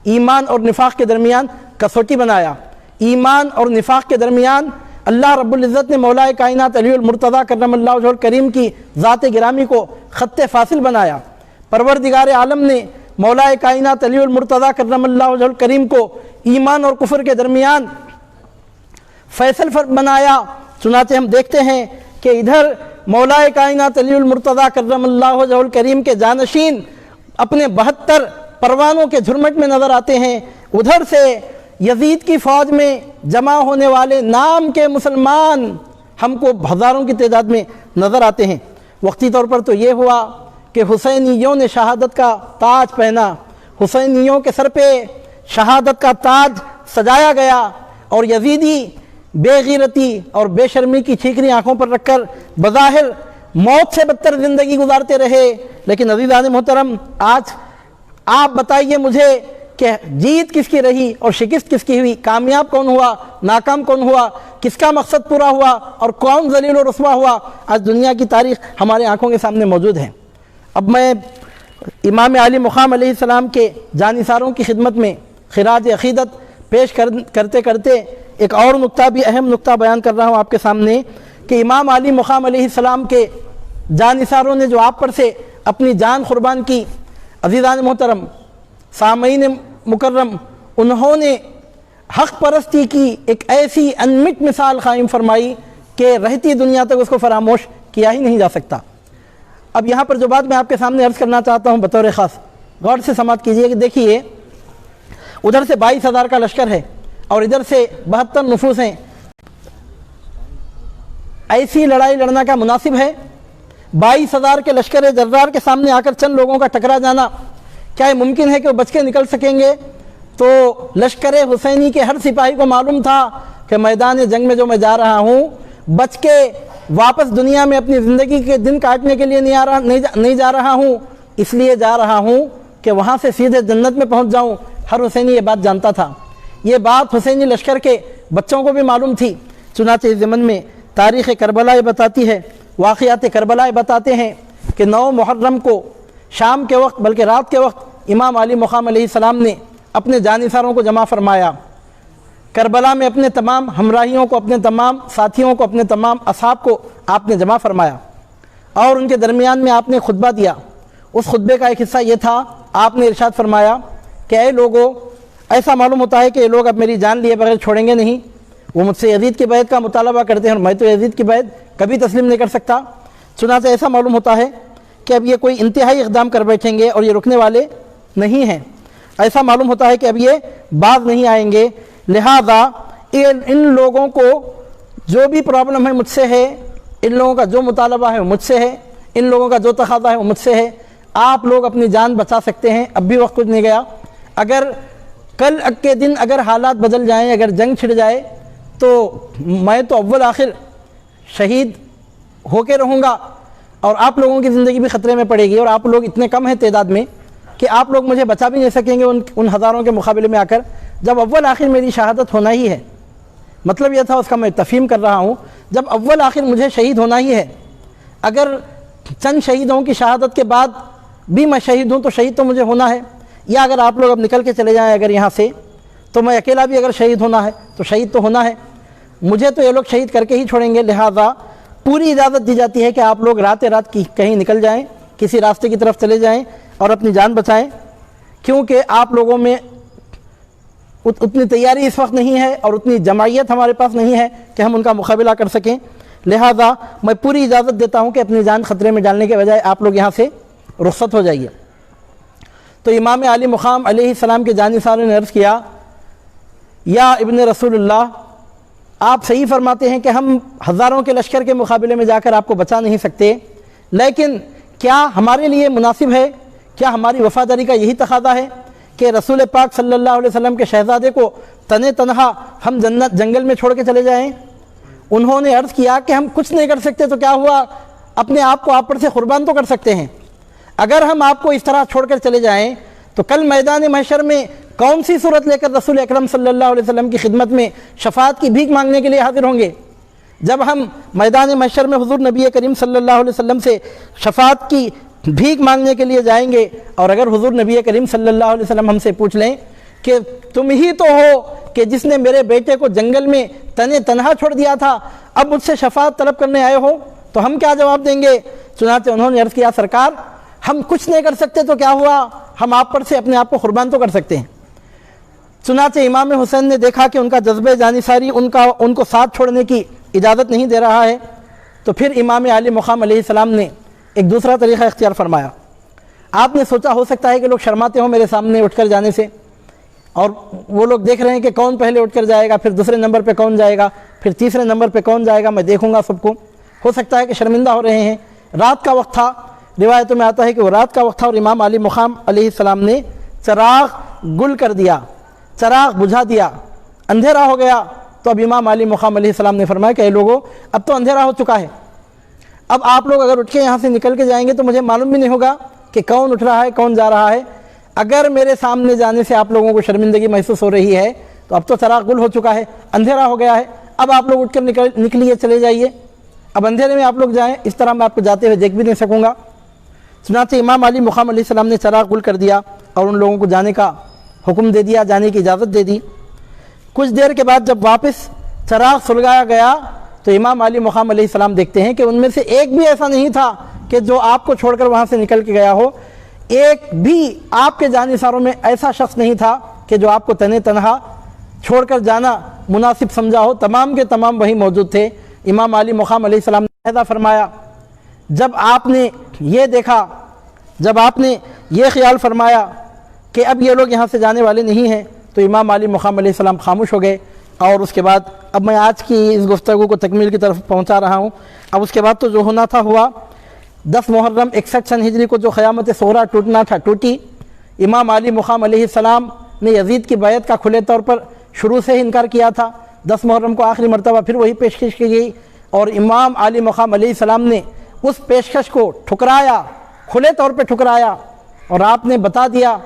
ایمان اور نفاق کے درمیان کسوٹی بنایا، ایمان اور نفاق کے درمیان اللہ رب العزت نے مولا کائنات علی المرتضیٰ کرم اللہ وجہہ الکریم کی ذات گرامی کو خط فاصل بنایا۔ پروردگار عالم نے مولا کائنات علی المرتضیٰ کرم اللہ وجہہ الکریم کو ایمان اور کفر کے درمیان فیصل بنایا۔ چنانچہ ہم دیکھتے ہیں کہ ادھر مولا کائنات علی المرتضیٰ کرم اللہ وجہہ الکریم کے جانشین اپنے 72 پروانوں کے جھرمٹ میں نظر آتے ہیں، ادھر سے یزید کی فوج میں جمع ہونے والے نام کے مسلمان ہم کو ہزاروں کی تعداد میں نظر آتے ہیں۔ وقتی طور پر تو یہ ہوا کہ حسینیوں نے شہادت کا تاج پہنا، حسینیوں کے سر پہ شہادت کا تاج سجایا گیا، اور یزیدی بے غیرتی اور بے شرمی کی ٹھیکری آنکھوں پر رکھ کر بظاہر موت سے بدتر زندگی گزارتے رہے۔ لیکن عزیزان محترم، آج آپ بتائیے مجھے کہ جیت کس کی رہی اور شکست کس کی ہوئی؟ کامیاب کون ہوا، ناکام کون ہوا، کس کا مقصد پورا ہوا اور کون ذلیل و رسوا ہوا؟ آج دنیا کی تاریخ ہمارے آنکھوں کے سامنے موجود ہے۔ اب میں امام علی مقام علیہ السلام کے جانثاروں کی خدمت میں خراج عقیدت پیش کرتے کرتے ایک اور نقطہ بھی، اہم نقطہ بیان کر رہا ہوں آپ کے سامنے، کہ امام علی مقام علیہ السلام کے جانثاروں نے جو آپ پر سے اپنی جان قربان کی، عزیزان محترم، سامعین مکرم، انہوں نے حق پرستی کی ایک ایسی انمٹ مثال قائم فرمائی کہ رہتی دنیا تک اس کو فراموش کیا ہی نہیں جا سکتا۔ اب یہاں پر جو بات میں آپ کے سامنے عرض کرنا چاہتا ہوں بطور خاص، غور سے سماعت کیجئے کہ دیکھیے، ادھر سے 22,000 کا لشکر ہے اور ادھر سے 72 نفوس ہیں۔ ایسی لڑائی لڑنا کا مناسب ہے؟ 22,000 کے لشکر جرار کے سامنے آ کر چند لوگوں کا ٹکرا جانا، کیا یہ ممکن ہے کہ وہ بچ کے نکل سکیں گے؟ تو لشکر حسینی کے ہر سپاہی کو معلوم تھا کہ میدان جنگ میں جو میں جا رہا ہوں، بچ کے واپس دنیا میں اپنی زندگی کے دن کاٹنے کے لیے نہیں جا رہا ہوں، اس لیے جا رہا ہوں کہ وہاں سے سیدھے جنت میں پہنچ جاؤں۔ ہر حسینی یہ بات جانتا تھا، یہ بات حسینی لشکر کے بچوں کو بھی معلوم تھی۔ چنانچہ اس ضمن میں تاریخ کربلا یہ بتاتی ہے، واقعات کربلا یہ بتاتے ہیں کہ 9 محرم کو شام کے وقت، بلکہ رات کے وقت، امام علی مقام علیہ السلام نے اپنے جانثاروں کو جمع فرمایا۔ کربلا میں اپنے تمام ہمراہیوں کو، اپنے تمام ساتھیوں کو، اپنے تمام اصحاب کو آپ نے جمع فرمایا اور ان کے درمیان میں آپ نے خطبہ دیا۔ اس خطبے کا ایک حصہ یہ تھا، آپ نے ارشاد فرمایا کہ اے لوگو، ایسا معلوم ہوتا ہے کہ یہ لوگ اب میری جان لیے بغیر چھوڑیں گے نہیں۔ وہ مجھ سے یزید کی بیعت کا مطالبہ کرتے ہیں اور میں تو یزید کی بیعت کبھی تسلیم نہیں کر سکتا۔ چنانچہ ایسا معلوم ہوتا ہے کہ اب یہ کوئی انتہائی اقدام کر بیٹھیں گے اور یہ رکنے والے نہیں ہیں۔ ایسا معلوم ہوتا ہے کہ اب یہ باز نہیں آئیں گے، لہذا ان لوگوں کو جو بھی پرابلم ہے مجھ سے ہے، ان لوگوں کا جو مطالبہ ہے وہ مجھ سے ہے، ان لوگوں کا جو تقاضا ہے وہ مجھ سے ہے۔ آپ لوگ اپنی جان بچا سکتے ہیں، اب بھی وقت کچھ نہیں گیا۔ اگر کل کے دن اگر حالات بدل جائیں، اگر جنگ چھڑ جائے، تو میں تو اول آخر شہید ہو کے رہوں گا اور آپ لوگوں کی زندگی بھی خطرے میں پڑے گی، اور آپ لوگ اتنے کم ہیں تعداد میں کہ آپ لوگ مجھے بچا بھی نہیں سکیں گے ان ہزاروں کے مقابلے میں آ کر، جب اول آخر میری شہادت ہونا ہی ہے۔ مطلب یہ تھا، اس کا میں تفہیم کر رہا ہوں، جب اول آخر مجھے شہید ہونا ہی ہے، اگر چند شہیدوں کی شہادت کے بعد بھی میں شہید ہوں تو شہید تو مجھے ہونا ہے، یا اگر آپ لوگ اب نکل کے چلے جائیں اگر یہاں سے، تو میں اکیلا بھی اگر شہید ہونا ہے تو شہید تو ہونا ہے، مجھے تو یہ لوگ شہید کر کے ہی چھوڑیں گے۔ لہذا پوری اجازت دی جاتی ہے کہ آپ لوگ رات کہیں نکل جائیں، کسی راستے کی طرف چلے جائیں اور اپنی جان بچائیں، کیونکہ آپ لوگوں میں اتنی تیاری اس وقت نہیں ہے اور اتنی جماعیت ہمارے پاس نہیں ہے کہ ہم ان کا مقابلہ کر سکیں۔ لہذا میں پوری اجازت دیتا ہوں کہ اپنی جان خطرے میں ڈالنے کے بجائے آپ لوگ یہاں سے رخصت ہو جائیے۔ تو امام علی مقام علیہ السلام کے جانثاروں نے عرض کیا، یا ابن رسول اللہ، آپ صحیح فرماتے ہیں کہ ہم ہزاروں کے لشکر کے مقابلے میں جا کر آپ کو بچا نہیں سکتے، لیکن کیا ہمارے لیے مناسب ہے، کیا ہماری وفاداری کا یہی تقاضا ہے کہ رسول پاک صلی اللہ علیہ وسلم کے شہزادے کو تنہا ہم جنگل میں چھوڑ کے چلے جائیں؟ انہوں نے عرض کیا کہ ہم کچھ نہیں کر سکتے تو کیا ہوا، اپنے آپ کو آپ پر سے قربان تو کر سکتے ہیں۔ اگر ہم آپ کو اس طرح چھوڑ کر چلے جائیں تو کل میدان محشر میں کون سی صورت لے کر رسول اکرم صلی اللہ علیہ وسلم کی خدمت میں شفاعت کی بھیک مانگنے کے لیے حاضر ہوں گے؟ جب ہم میدان محشر میں حضور نبی کریم صلی اللہ علیہ وسلم سے شفاعت کی بھیک مانگنے کے لیے جائیں گے، اور اگر حضور نبی کریم صلی اللہ علیہ وسلم ہم سے پوچھ لیں کہ تم ہی تو ہو کہ جس نے میرے بیٹے کو جنگل میں تنہا چھوڑ دیا تھا، اب مجھ سے شفاعت طلب کرنے آئے ہو، تو ہم کیا جواب دیں گے؟ چنانچہ انہوں نے عرض کیا، سرکار ہم کچھ نہیں کر سکتے تو کیا ہوا، ہم آپ پر سے اپنے آپ کو قربان تو کر سکتے ہیں۔ چنانچہ امام حسین نے دیکھا کہ ان کا جذبہ جانثاری ان کو ساتھ چھوڑنے کی اجازت نہیں دے رہا ہے، تو پھر امام علی مقام علیہ السلام نے ایک دوسرا طریقہ اختیار فرمایا۔ آپ نے سوچا ہو سکتا ہے کہ لوگ شرماتے ہوں میرے سامنے اٹھ کر جانے سے، اور وہ لوگ دیکھ رہے ہیں کہ کون پہلے اٹھ کر جائے گا، پھر دوسرے نمبر پہ کون جائے گا، پھر تیسرے نمبر پہ کون جائے گا، میں دیکھوں گا سب کو۔ ہو سکتا ہے کہ شرمندہ ہو رہے ہیں۔ رات کا وقت تھا، روایتوں میں آتا ہے کہ وہ رات کا وقت تھا، اور امام علی مقام علیہ السلام نے چراغ گل کر دیا، چراغ بجھا دیا، اندھیرا ہو گیا، تو اب امام علی مقام علیہ السلام نے فرمایا کہ اے لوگوں اب تو اندھیرا ہو چکا ہے، اب آپ لوگ اگر اٹھ کے یہاں سے نکل کے جائیں گے تو مجھے معلوم بھی نہیں ہوگا کہ کون اٹھ رہا ہے کون جا رہا ہے، اگر میرے سامنے جانے سے آپ لوگوں کو شرمندگی محسوس ہو رہی ہے تو اب تو چراغ گل ہو چکا ہے، اندھیرا ہو گیا ہے، اب آپ لوگ اٹھ کر نکلیے چلے جائیے، اب اندھیرے میں آپ لوگ جائیں، اس طرح میں آپ کو جاتے ہوئے دیکھ بھی نہیں سکوں گا۔ چنانچہ امام علی مقام علیہ السلام نے چراغ گل کر دیا اور ان لوگوں کو جانے کا حکم دے دیا، جانے کی اجازت دے دی۔ کچھ دیر کے بعد جب واپس چراغ سلگایا گیا تو امام علی مقام علیہ السلام دیکھتے ہیں کہ ان میں سے ایک بھی ایسا نہیں تھا کہ جو آپ کو چھوڑ کر وہاں سے نکل کے گیا ہو، ایک بھی آپ کے جانثاروں میں ایسا شخص نہیں تھا کہ جو آپ کو تنہا چھوڑ کر جانا مناسب سمجھا ہو، تمام کے تمام وہیں موجود تھے۔ امام علی مقام علیہ السلام نے پیدا فرمایا، جب آپ نے یہ دیکھا، جب آپ نے یہ خیال فرمایا کہ اب یہ لوگ یہاں سے جانے والے نہیں ہیں، تو امام علی مقام علیہ السلام خاموش ہو گئے، اور اس کے بعد اب میں آج کی اس گفتگو کو تکمیل کی طرف پہنچا رہا ہوں۔ اب اس کے بعد تو جو ہونا تھا ہوا، 10 محرم 61 سن ہجری کو جو قیامت صغریٰ ٹوٹنا تھا ٹوٹی۔ امام علی مقام علیہ السلام نے یزید کی بیعت کا کھلے طور پر شروع سے ہی انکار کیا تھا، 10 محرم کو آخری مرتبہ پھر وہی پیشکش کی گئی، اور امام علی مقام علیہ السلام نے اس پیشکش کو ٹھکرایا، کھلے طور پہ ٹھکرایا، اور آپ نے بتا دیا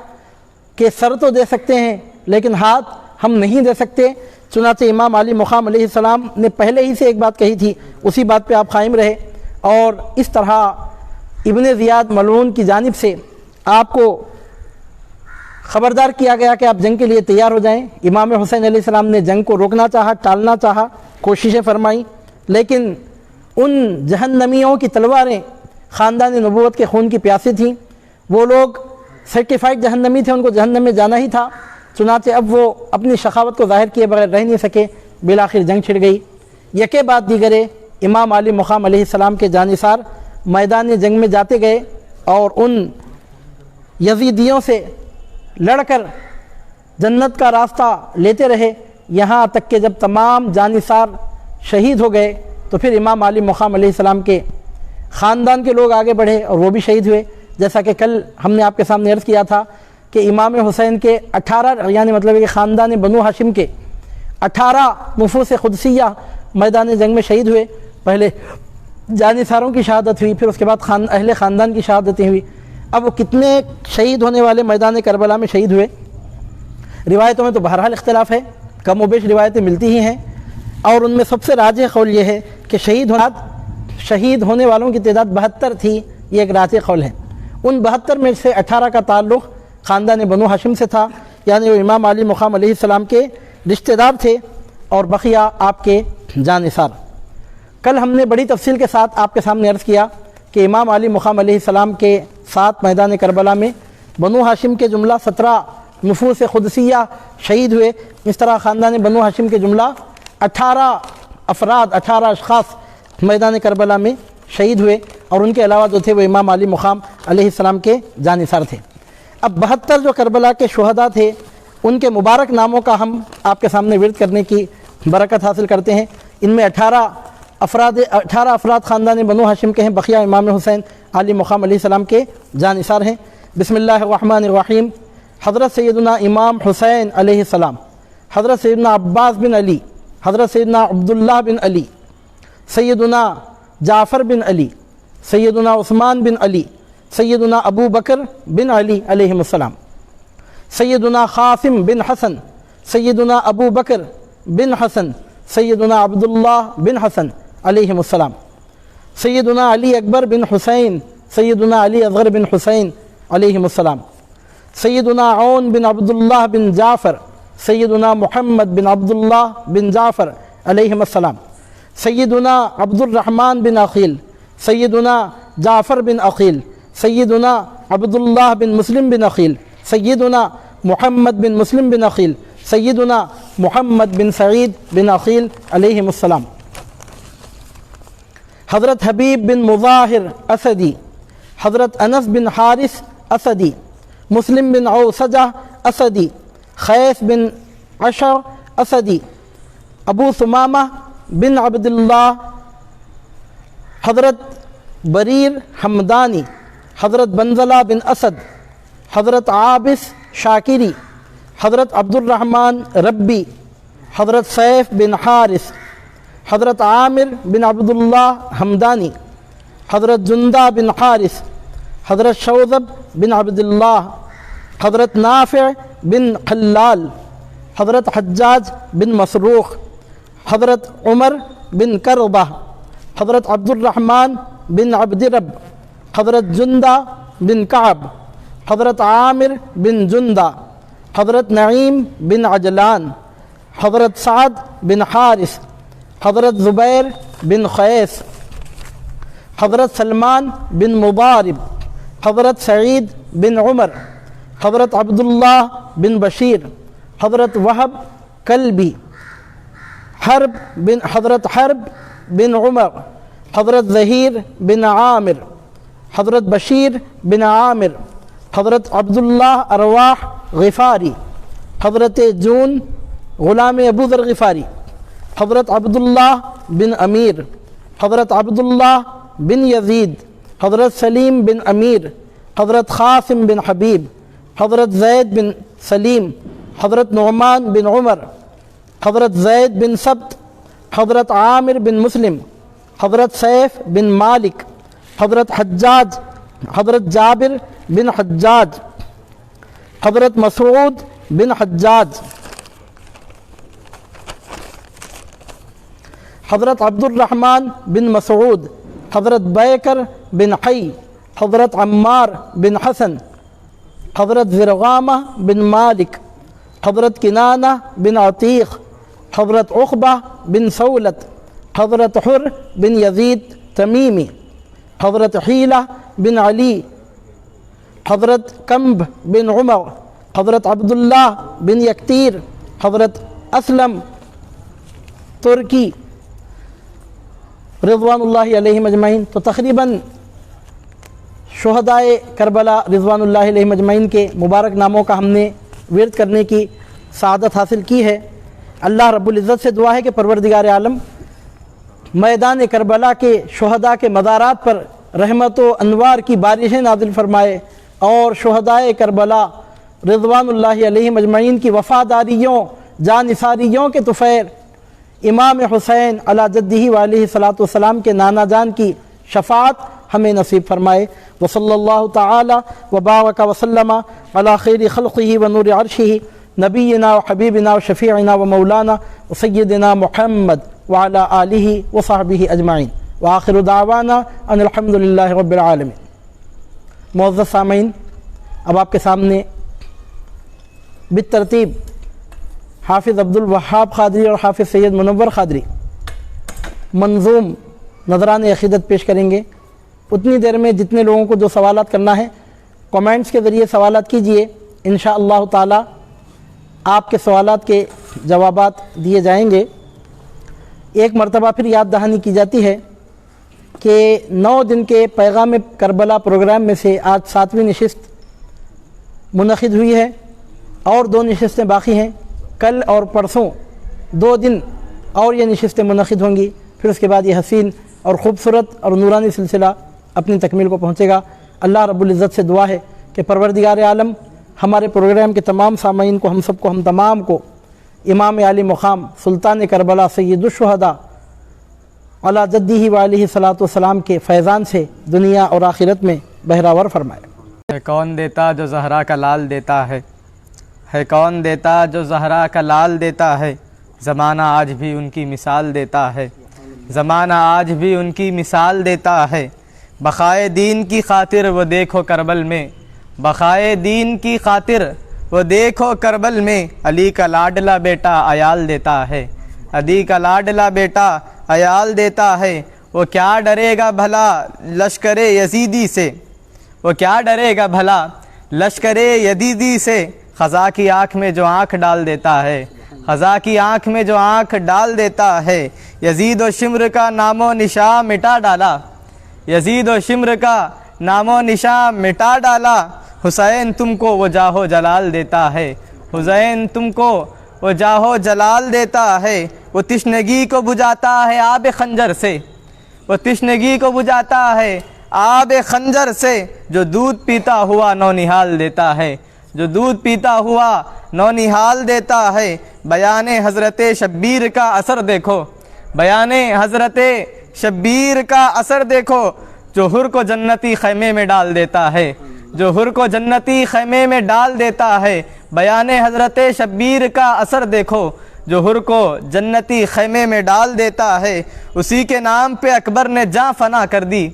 کہ سر تو دے سکتے ہیں لیکن ہاتھ ہم نہیں دے سکتے۔ چنانچہ امام علی مقام علیہ السلام نے پہلے ہی سے ایک بات کہی تھی، اسی بات پہ آپ قائم رہے، اور اس طرح ابن زیاد ملعون کی جانب سے آپ کو خبردار کیا گیا کہ آپ جنگ کے لیے تیار ہو جائیں۔ امام حسین علیہ السلام نے جنگ کو روکنا چاہا، ٹالنا چاہا، کوششیں فرمائیں، لیکن ان جہنمیوں کی تلواریں خاندان نبوت کے خون کی پیاسی تھیں، وہ لوگ سرٹیفائڈ جہنمی تھے، ان کو جہنم میں جانا ہی تھا۔ چنانچہ اب وہ اپنی سخاوت کو ظاہر کیے بغیر رہ نہیں سکے، بالآخر جنگ چھڑ گئی۔ یکے بعد دیگرے امام علی مقام علیہ السلام کے جانثار میدان جنگ میں جاتے گئے اور ان یزیدیوں سے لڑ کر جنت کا راستہ لیتے رہے، یہاں تک کہ جب تمام جانثار شہید ہو گئے تو پھر امام علی مقام علیہ السلام کے خاندان کے لوگ آگے بڑھے اور وہ بھی شہید ہوئے۔ جیسا کہ کل ہم نے آپ کے سامنے عرض کیا تھا کہ امام حسین کے 18 یعنی مطلب ہے کہ خاندان بنو ہاشم کے 18 نفوس قدسیہ میدان جنگ میں شہید ہوئے۔ پہلے جانثاروں کی شہادت ہوئی، پھر اس کے بعد اہل خاندان کی شہادتیں ہوئی۔ اب وہ کتنے شہید ہونے والے میدان کربلا میں شہید ہوئے، روایتوں میں تو بہرحال اختلاف ہے، کم و بیش روایتیں ملتی ہی ہیں، اور ان میں سب سے راجح قول یہ ہے کہ شہید ہونے والوں کی تعداد 72 تھی، یہ ایک راجح قول ہے۔ ان 72 میں سے 18 کا تعلق خاندان بنو ہاشم سے تھا، یعنی وہ امام علی مقام علیہ السلام کے رشتہ دار تھے، اور بقیہ آپ کے جانثار۔ کل ہم نے بڑی تفصیل کے ساتھ آپ کے سامنے عرض کیا کہ امام علی مقام علیہ السلام کے ساتھ میدان کربلا میں بنو ہاشم کے جملہ 17 نفوس قدسیہ شہید ہوئے، اس طرح خاندان بنو ہاشم کے جملہ 18 افراد 18 اشخاص میدان کربلا میں شہید ہوئے، اور ان کے علاوہ جو تھے وہ امام علی مقام علیہ السلام کے جانثار تھے۔ اب 72 جو کربلا کے شہداء تھے ان کے مبارک ناموں کا ہم آپ کے سامنے ورد کرنے کی برکت حاصل کرتے ہیں۔ ان میں 18 افراد خاندان بنو ہاشم کے ہیں، بقیہ امام حسین علی مقام علیہ السلام کے جانثار ہیں۔ بسم اللہ الرحمن الرحیم۔ حضرت سیدنا امام حسین علیہ السلام، حضرت سیدنا عباس بن علی، حضرت سیدنا عبداللہ بن علی، سیدنا جعفر بن علی، سیدنا عثمان بن علی، سیدنا ابو بکر بن علی علیہ السلام، سیدنا قاسم بن حسن، سیدنا ابو بکر بن حسن، سیدنا عبداللہ بن حسن علیہ السلام، سیدنا علی اکبر بن حسین، سیدنا علی اصغر بن حسین علیہ السلام، سیدنا عون بن عبداللہ بن جعفر، سیدنا محمد بن عبداللہ بن جعفر علیہ السلام، سیدنا عبد الرحمن بن عقیل، سیدنا جعفر بن عقیل، سیدنا عبداللہ بن مسلم بن عقیل، سیدنا محمد بن مسلم بن عقیل، سیدنا محمد بن سعید بن عقیل علیہ السلام، حضرت حبیب بن مظاہر اسدی، حضرت انس بن حارث اسدی، مسلم بن عوسجہ اسدی، خیس بن عشر اسدی، ابو ثمامہ بن عبداللہ، حضرت بریر حمدانی، حضرت بنزلہ بن اسد، حضرت عابس شاکری، حضرت عبد الرحمن ربی، حضرت سیف بن حارث، حضرت عامر بن عبداللہ حمدانی، حضرت جندہ بن حارث، حضرت شوذب بن عبداللہ، حضرت نافع بن خلال، حضرت حجاج بن مسروق، حضرت عمر بن کربہ، حضرت عبد الرحمن بن عبد رب، حضرت جندہ بن کعب، حضرت عامر بن جندہ، حضرت نعیم بن عجلان، حضرت سعد بن حارث، حضرت زبیر بن قیس، حضرت سلمان بن مضارب، حضرت سعید بن عمر، حضرت عبداللہ بن بشیر، حضرت وہب کلبی، حضرت حرب بن عمر، حضرت ظہیر بن عامر، حضرت بشیر بن عامر، حضرت عبداللہ ارواح غفاری، حضرت جون غلام ابو ذر غفاری، حضرت عبداللہ بن امیر، حضرت عبداللہ بن یزید، حضرت سلیم بن امیر، حضرت قاسم بن حبیب، حضرت زید بن سلیم، حضرت نعمان بن عمر، حضرت زید بن ثبت، حضرت عامر بن مسلم، حضرت سیف بن مالک، حضرت حجاج، حضرت جابر بن حجاج، حضرت مسعود بن حجاج، حضرت عبد الرحمن بن مسعود، حضرت بیکر بن حی، حضرت عمار بن حسن، حضرت زرغامہ بن مالک، حضرت کنانہ بن عتیق، حضرت عقبہ بن سولت، حضرت حر بن یزید تمیمی، حضرت حیلہ بن علی، حضرت کمب بن عمر، حضرت عبداللہ بن یکتیر، حضرت اسلم ترکی رضوان اللہ علیہم اجمعین۔ تو تقریباً شہدائے کربلا رضوان اللہ علیہم اجمعین کے مبارک ناموں کا ہم نے ورد کرنے کی سعادت حاصل کی ہے۔ اللہ رب العزت سے دعا ہے کہ پروردگار عالم میدان کربلا کے شہداء کے مزارات پر رحمت و انوار کی بارشیں نازل فرمائے، اور شہدائے کربلا رضوان اللہ علیہم اجمعین کی وفاداریوں جانثاریوں کے طفیل امام حسین علی جدہ و علیہ الصلوۃ والسلام کے نانا جان کی شفاعت ہمیں نصیب فرمائے۔ وصلی اللہ تعالی وبارک وسلم علی خیر خلقہ ونور عرشہ نبینا و حبیبنا و شفیعنا و مولانا و سیدنا محمد وعلی آلہ وصحبہ اجمعین، وآخر دعوانا ان الحمد للہ رب العالمین۔ معزز سامعین، اب آپ کے سامنے بالترتیب حافظ عبد الوہاب قادری اور حافظ سید منور قادری منظوم نذران عقیدت پیش کریں گے۔ اتنی دیر میں جتنے لوگوں کو جو سوالات کرنا ہے کومنٹس کے ذریعے سوالات کیجئے، انشاءاللہ تعالی آپ کے سوالات کے جوابات دیے جائیں گے۔ ایک مرتبہ پھر یاد دہانی کی جاتی ہے کہ 9 دن کے پیغام کربلا پروگرام میں سے آج 7ویں نشست منعقد ہوئی ہے، اور 2 نشستیں باقی ہیں۔ کل اور پرسوں 2 دن اور یہ نشستیں منعقد ہوں گی، پھر اس کے بعد یہ حسین اور خوبصورت اور نورانی سلسلہ اپنی تکمیل کو پہنچے گا۔ اللہ رب العزت سے دعا ہے کہ پروردگار عالم ہمارے پروگرام کے تمام سامعین کو، ہم تمام کو امام عالی مقام سلطان کربلا سید الشہداء علی جدہ و علیہ الصلوۃ والسلام کے فیضان سے دنیا اور آخرت میں بہراور فرمائے۔ ہے کون دیتا جو زہرا کا لال دیتا ہے کون دیتا جو زہرا کا لال دیتا ہے، زمانہ آج بھی ان کی مثال دیتا ہے، زمانہ آج بھی ان کی مثال دیتا ہے۔ بقائے دین کی خاطر وہ دیکھو کربل میں، بقائے دین کی خاطر وہ دیکھو کربل میں، علی کا لاڈلا بیٹا عیال دیتا ہے، علی کا لاڈلا بیٹا عیال دیتا ہے۔ وہ کیا ڈرے گا بھلا لشکر یزیدی سے، وہ کیا ڈرے گا بھلا لشکر یزیدی سے، خزاں کی آنکھ میں جو آنکھ ڈال دیتا ہے، خزاں کی آنکھ میں جو آنکھ ڈال دیتا ہے۔ یزید و شمر کا نام و نشاں مٹا ڈالا، یزید و شمر کا نام و نشاں مٹا ڈالا، حسین تم کو وہ جاہ و جلال دیتا ہے، حسین تم کو وہ جاہ و جلال دیتا ہے۔ وہ تشنگی کو بجھاتا ہے آب خنجر سے، وہ تشنگی کو بجھاتا ہے آب خنجر سے، جو دودھ پیتا ہوا نونہال دیتا ہے، جو دودھ پیتا ہوا نونہال دیتا ہے۔ بیان حضرت شبیر کا اثر دیکھو، بیان حضرت شبیر کا اثر دیکھو، جو حر کو جنتی خیمے میں ڈال دیتا ہے، جو حر کو جنتی خیمے میں ڈال دیتا ہے۔ بیان حضرت شبیر کا اثر دیکھو، جو حر کو جنتی خیمے میں ڈال دیتا ہے۔ اسی کے نام پہ اکبر نے جاں فنا کر دی،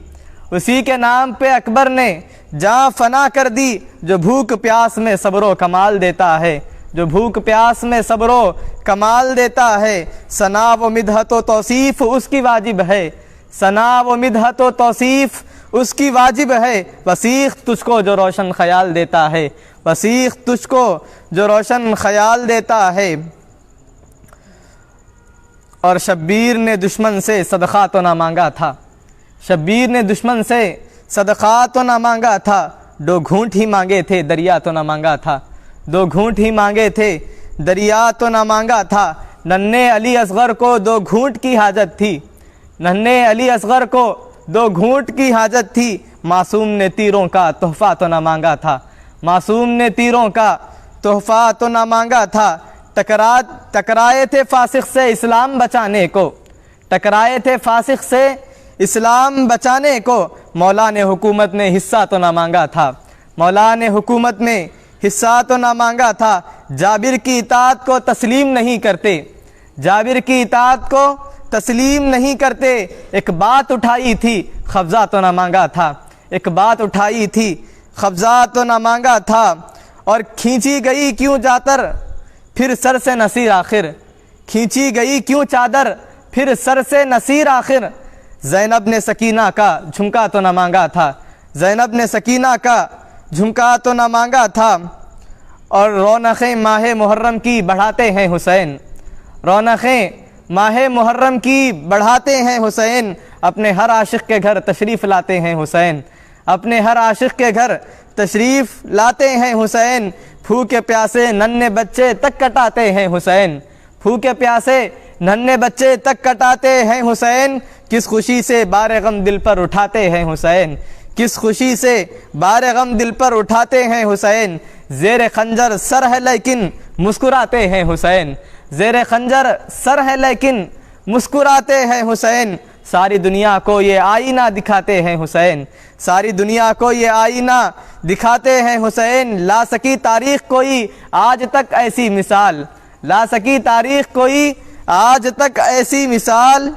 اسی کے نام پہ اکبر نے جاں فنا کر دی، جو بھوک پیاس میں صبر و کمال دیتا ہے، جو بھوک پیاس میں صبر و کمال دیتا ہے۔ ثنا و مدحت و توصیف اس کی واجب ہے، ثنا و مدحت و توصیف اس کی واجب ہے۔ وسیخ تجھ کو جو روشن خیال دیتا ہے، وسیخ تجھ کو جو روشن خیال دیتا ہے۔ اور شبیر نے دشمن سے صدقہ تو نہ مانگا تھا، شبیر نے دشمن سے صدقہ تو نہ مانگا تھا، دو گھونٹ ہی مانگے تھے دریا تو نہ مانگا تھا، دو گھونٹ ہی مانگے تھے دریا تو نہ مانگا تھا۔ ننھے علی اصغر کو دو گھونٹ کی حاجت تھی، ننھے علی اصغر کو دو گھونٹ کی حاجت تھی۔ معصوم نے تیروں کا تحفہ تو نہ مانگا تھا، معصوم نے تیروں کا تحفہ تو نہ مانگا تھا۔ ٹکرائے تھے فاسق سے اسلام بچانے کو، ٹکرائے تھے فاسق سے اسلام بچانے کو۔ مولا نے حکومت میں حصہ تو نہ مانگا تھا، مولا نے حکومت میں حصہ تو نہ مانگا تھا۔ جابر کی اطاعت کو تسلیم نہیں کرتے، جابر کی اطاعت کو تسلیم نہیں کرتے۔ ایک بات اٹھائی تھی قبضہ تو نہ مانگا تھا، ایک بات اٹھائی تھی قبضہ تو نہ مانگا تھا۔ اور کھینچی گئی کیوں چادر پھر سر سے نصیر آخر، کھینچی گئی کیوں چادر پھر سر سے نصیر آخر۔ زینب نے سکینہ کا جھمکا تو نہ مانگا تھا، زینب نے سکینہ کا جھمکا تو نہ مانگا تھا۔ اور رونقیں ماہ محرم کی بڑھاتے ہیں حسین، رونقیں ماہ محرم کی بڑھاتے ہیں حسین۔ اپنے ہر عاشق کے گھر تشریف لاتے ہیں حسین، اپنے ہر عاشق کے گھر تشریف لاتے ہیں حسین۔ بھوکے پیاسے ننھے بچے تک کٹاتے ہیں حسین، بھوکے پیاسے ننھے بچے تک کٹاتے ہیں حسین۔ کس خوشی سے بار غم دل پر اٹھاتے ہیں حسین، کس خوشی سے بار غم دل پر اٹھاتے ہیں حسین۔ زیر خنجر سر ہے لیکن مسکراتے ہیں حسین، زیر خنجر سر ہے لیکن مسکراتے ہیں حسین۔ ساری دنیا کو یہ آئینہ دکھاتے ہیں حسین، ساری دنیا کو یہ آئینہ دکھاتے ہیں حسین۔ لا سکی تاریخ کوئی آج تک ایسی مثال، لا سکی تاریخ کوئی آج تک ایسی مثال۔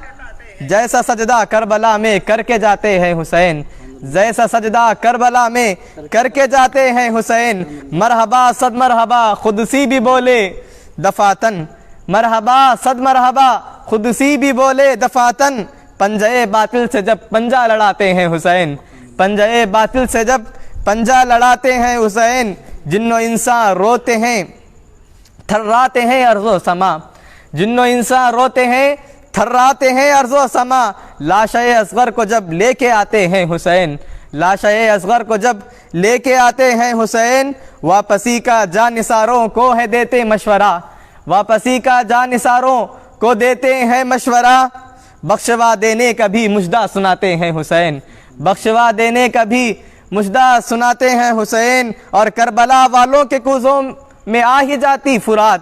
جیسا سجدہ کربلا میں کر کے جاتے ہیں حسین، جیسا سجدہ کربلا میں کر کے جاتے ہیں حسین۔ مرحبا صد مرحبا قدسی بھی بولے دفاتن، مرحبا صد مرحبا قدسی بھی بولے دفاتن۔ پنجے باطل سے جب پنجہ لڑاتے ہیں حسین، پنجے باطل سے جب پنجہ لڑاتے ہیں حسین۔ جن و انسان روتے ہیں تھراتے ہیں ارض و سما، جن و انسان روتے ہیں تھراتے ہیں ارض و سما۔ لاشِ اصغر کو جب لے کے آتے ہیں حسین، لاشِ اصغر کو جب لے کے آتے ہیں حسین۔ واپسی کا جانثاروں کو ہے دیتے مشورہ، واپسی کا جانثاروں کو دیتے ہیں مشورہ۔ بخشوا دینے کا بھی مژدہ سناتے ہیں حسین، بخشوا دینے کا بھی مژدہ سناتے ہیں حسین۔ اور کربلا والوں کے کوزوں میں آ ہی جاتی فرات،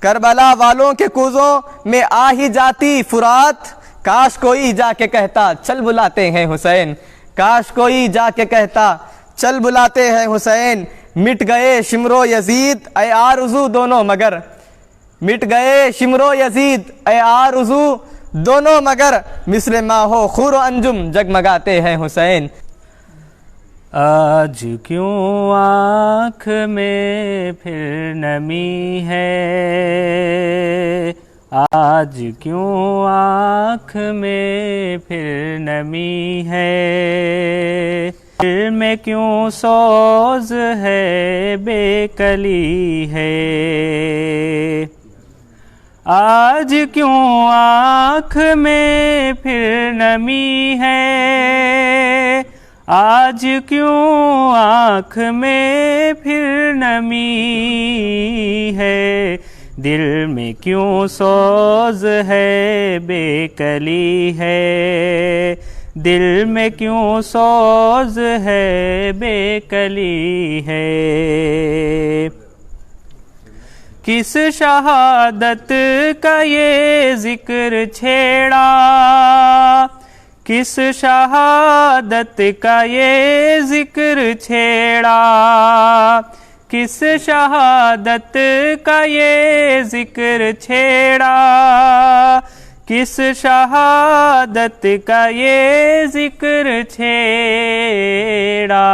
کربلا والوں کے کوزوں میں آ ہی جاتی فرات۔ کاش کوئی جا کے کہتا چل بلاتے ہیں حسین، کاش کوئی جا کے کہتا چل بلاتے ہیں حسین۔ مٹ گئے شمر و یزید اے آرزو دونوں مگر، مٹ گئے شمر و یزید اے آرزو دونوں مگر۔ مثل ماہو خور و انجم جگمگاتے ہیں حسین۔ آج کیوں آنکھ میں پھر نمی ہے، آج کیوں آنکھ میں پھر نمی ہے، دل میں کیوں سوز ہے بے کلی ہے، آج کیوں آنکھ میں پھر نمی ہے، آج کیوں آنکھ میں پھر نمی ہے، دل میں کیوں سوز ہے بے کلی ہے، دل میں کیوں سوز ہے بے کلی ہے۔ کس شہادت کا یہ ذکر چھیڑا، کس شہادت کا یہ ذکر چھیڑا، کس شہادت کا یہ ذکر چھیڑا، کس شہادت کا یہ ذکر چھیڑا۔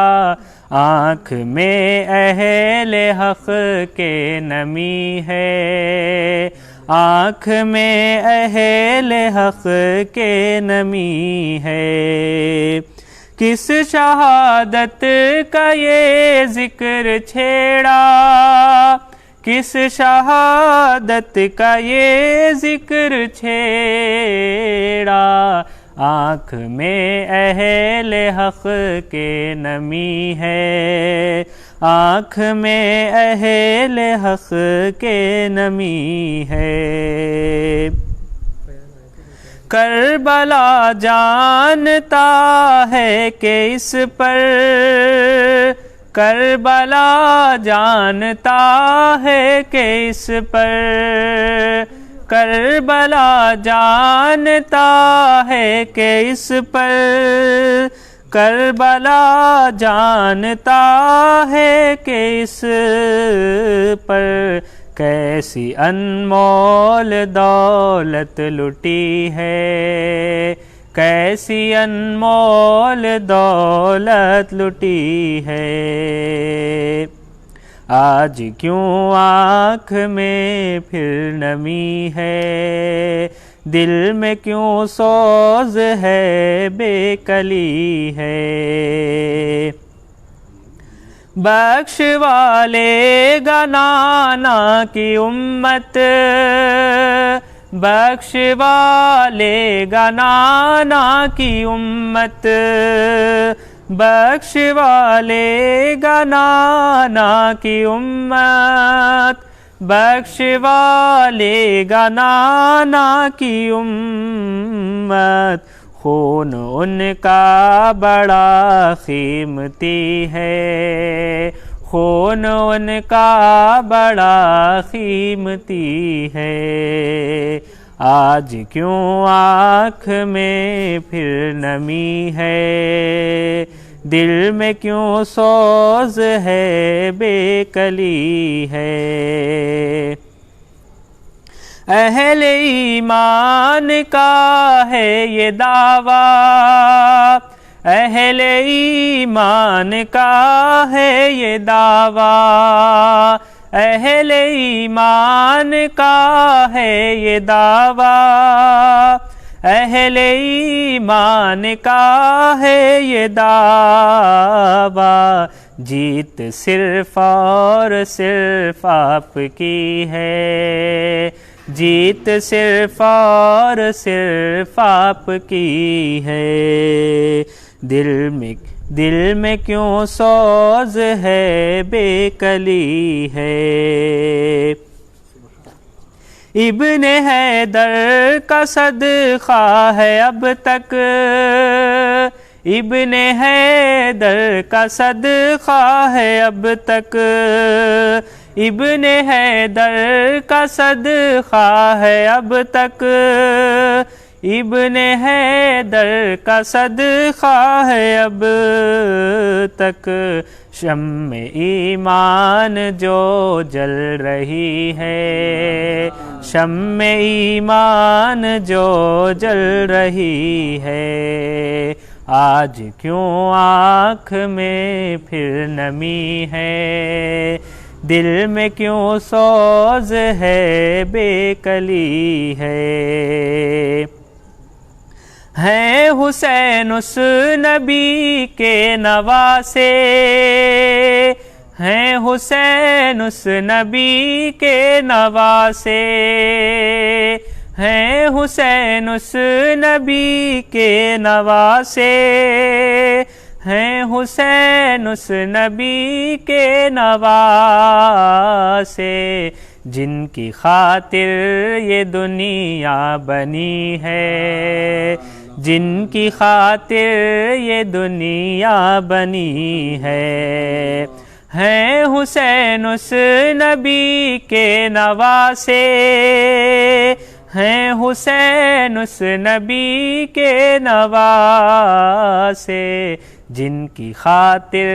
آنکھ میں اہل حق کے نمی ہے، آنکھ میں اہل حق کے نمی ہے، کس شہادت کا یہ ذکر چھیڑا، کس شہادت کا یہ ذکر چھیڑا۔ آنکھ میں اہل حق کے نمی ہے، آنکھ میں اہل حق کے نمی ہے۔ کربلا جانتا ہے کہ اس پر، کربلا جانتا ہے کہ اس پر، کربلا جانتا ہے کہ اس پر، کربلا جانتا ہے کہ اس پر کیسی انمول دولت لٹی ہے، کیسی انمول دولت لٹی ہے۔ آج کیوں آنکھ میں پھر نمی ہے، دل میں کیوں سوز ہے، بے کلی ہے۔ بخشوا لے گا نانا کی امت، بخشوا لے گا نانا کی امت، بخشوا لے گا نانا کی امت، بخشوا لے گا نانا کی امت۔ خون ان کا بڑا قیمتی ہے، خون ان کا بڑا قیمتی ہے۔ آج کیوں آنکھ میں پھر نمی ہے، دل میں کیوں سوز ہے، بے کلی ہے۔ اہل ایمان کا ہے یہ دعویٰ، اہل ایمان کا ہے یہ دعویٰ، اہل ایمان کا ہے یہ دعویٰ، اہل ایمان کا ہے یہ دعویٰ۔ جیت صرف اور صرف آپ کی ہے، جیت صرف اور صرف آپ کی ہے۔ دل میں کیوں سوز ہے، بے کلی ہے۔ ابن حیدر کا صدقہ ہے اب تک، ابن حیدر کا صدقہ ہے اب تک، ابن حیدر کا صدقہ ہے اب تک، ابن حیدر کا صدقہ ہے اب تک۔ شمع ایمان جو جل رہی ہے، شمع ایمان جو جل رہی ہے۔ آج کیوں آنکھ میں پھر نمی ہے، دل میں کیوں سوز ہے، بے کلی ہے۔ ہیں حسین اس نبی کے نواسے، ہیں حسین اس نبی کے نواسے، ہیں حسین اس نبی کے نواسے، ہیں حسین اس نبی کے نواسے۔ جن کی خاطر یہ دنیا بنی ہے، جن کی خاطر یہ دنیا بنی ہے۔ ہیں حسین اس نبی کے نواسے، ہیں حسین اس نبی کے نواسے، جن کی خاطر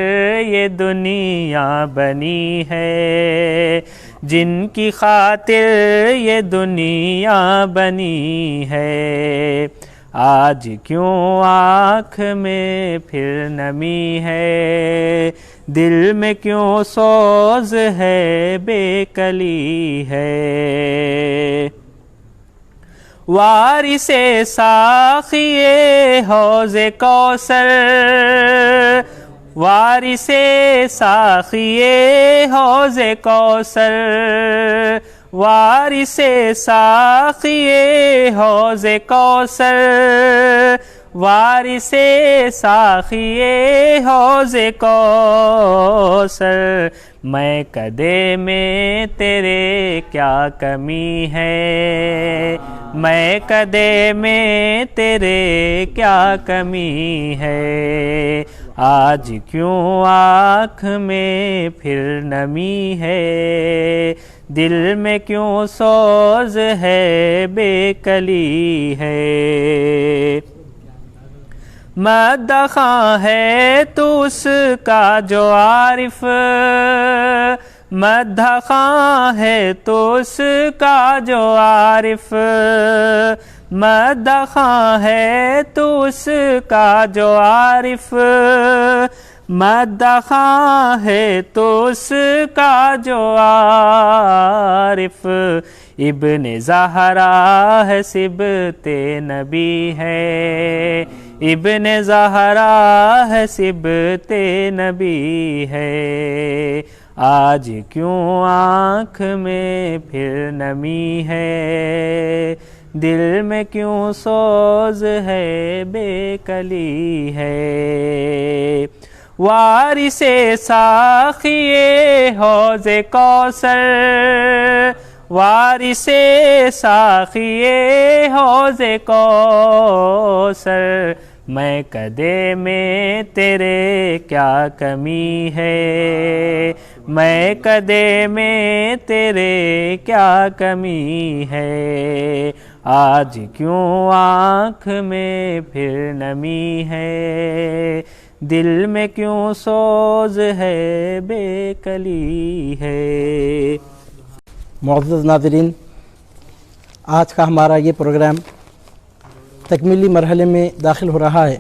یہ دنیا بنی ہے، جن کی خاطر یہ دنیا بنی ہے۔ آج کیوں آنکھ میں پھر نمی ہے، دل میں کیوں سوز ہے، بے کلی ہے۔ وارث ساقی حوض کوثر، وارث ساقی حوض کوثر، وارث ساقی حوض کوثر، وارث ساقی حوض کوثر، میں کدے میں تیرے کیا کمی ہے، میں کدے میں تیرے کیا کمی ہے، آج کیوں آنکھ میں پھر نمی ہے، دل میں کیوں سوز ہے، بے کلی ہے۔ مدخاں ہے تو اس کا جو عارف، مدخاں ہے تو اس کا جو عارف، مدخاں ہے تو اس کا جو عارف، مدخاں ہے تو اس کا جو عارف، ابن زہرا ہے صبت نبی ہے، ابن زہرا ہے صبت نبی ہے، آج کیوں آنکھ میں پھر نمی ہے، دل میں کیوں سوز ہے، بے کلی ہے۔ وارث ساقی حوض کوثر، وارث ساقی حوض کوثر، میں کدے میں تیرے کیا کمی ہے، میں کدے میں تیرے کیا کمی ہے، آج کیوں آنکھ میں پھر نمی ہے، دل میں کیوں سوز ہے، بے کلی ہے۔ معزز ناظرین، آج کا ہمارا یہ پروگرام تکمیلی مرحلے میں داخل ہو رہا ہے۔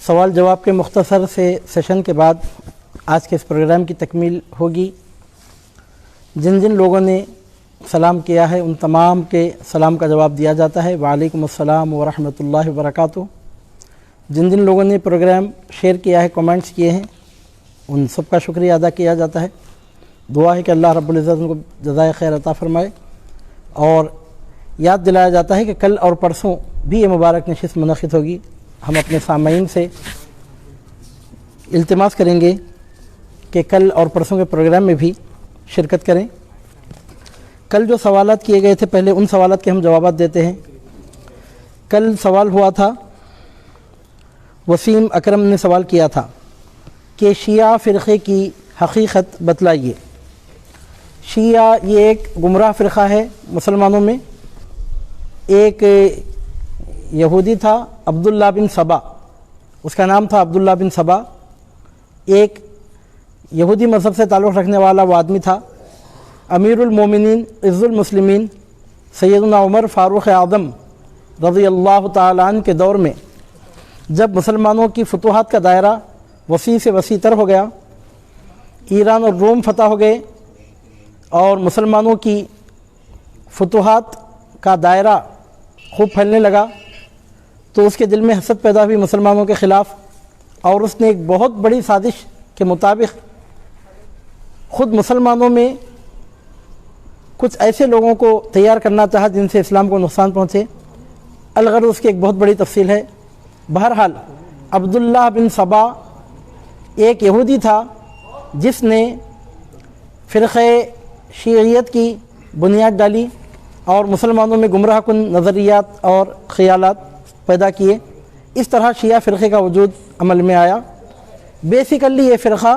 سوال جواب کے مختصر سے سیشن کے بعد آج کے اس پروگرام کی تکمیل ہوگی۔ جن جن لوگوں نے سلام کیا ہے ان تمام کے سلام کا جواب دیا جاتا ہے، وعلیکم السلام ورحمۃ اللہ وبرکاتہ۔ جن جن لوگوں نے پروگرام شیئر کیا ہے، کمنٹس کیے ہیں، ان سب کا شکریہ ادا کیا جاتا ہے۔ دعا ہے کہ اللہ رب العزت ان کو جزائے خیر عطا فرمائے، اور یاد دلایا جاتا ہے کہ کل اور پرسوں بھی یہ مبارک نشست منعقد ہوگی۔ ہم اپنے سامعین سے التماس کریں گے کہ کل اور پرسوں کے پروگرام میں بھی شرکت کریں۔ کل جو سوالات کیے گئے تھے، پہلے ان سوالات کے ہم جوابات دیتے ہیں۔ کل سوال ہوا تھا، وسیم اکرم نے سوال کیا تھا کہ شیعہ فرقے کی حقیقت بتلائیے۔ شیعہ یہ ایک گمراہ فرقہ ہے مسلمانوں میں۔ ایک یہودی تھا عبداللہ بن سبا، اس کا نام تھا عبداللہ بن سبا، ایک یہودی مذہب سے تعلق رکھنے والا وہ آدمی تھا۔ امیر المومنین عز المسلمین سیدنا عمر فاروق اعظم رضی اللہ تعالیٰ عنہ کے دور میں جب مسلمانوں کی فتوحات کا دائرہ وسیع سے وسیع تر ہو گیا، ایران اور روم فتح ہو گئے اور مسلمانوں کی فتوحات کا دائرہ خوب پھیلنے لگا، تو اس کے دل میں حسد پیدا ہوئی مسلمانوں کے خلاف، اور اس نے ایک بہت بڑی سازش کے مطابق خود مسلمانوں میں کچھ ایسے لوگوں کو تیار کرنا چاہا جن سے اسلام کو نقصان پہنچے۔ الغرض اس کی ایک بہت بڑی تفصیل ہے۔ بہرحال عبداللہ بن سبا ایک یہودی تھا جس نے فرقہ شیعیت کی بنیاد ڈالی اور مسلمانوں میں گمراہ کن نظریات اور خیالات پیدا کیے۔ اس طرح شیعہ فرقے کا وجود عمل میں آیا۔ بیسیکلی یہ فرقہ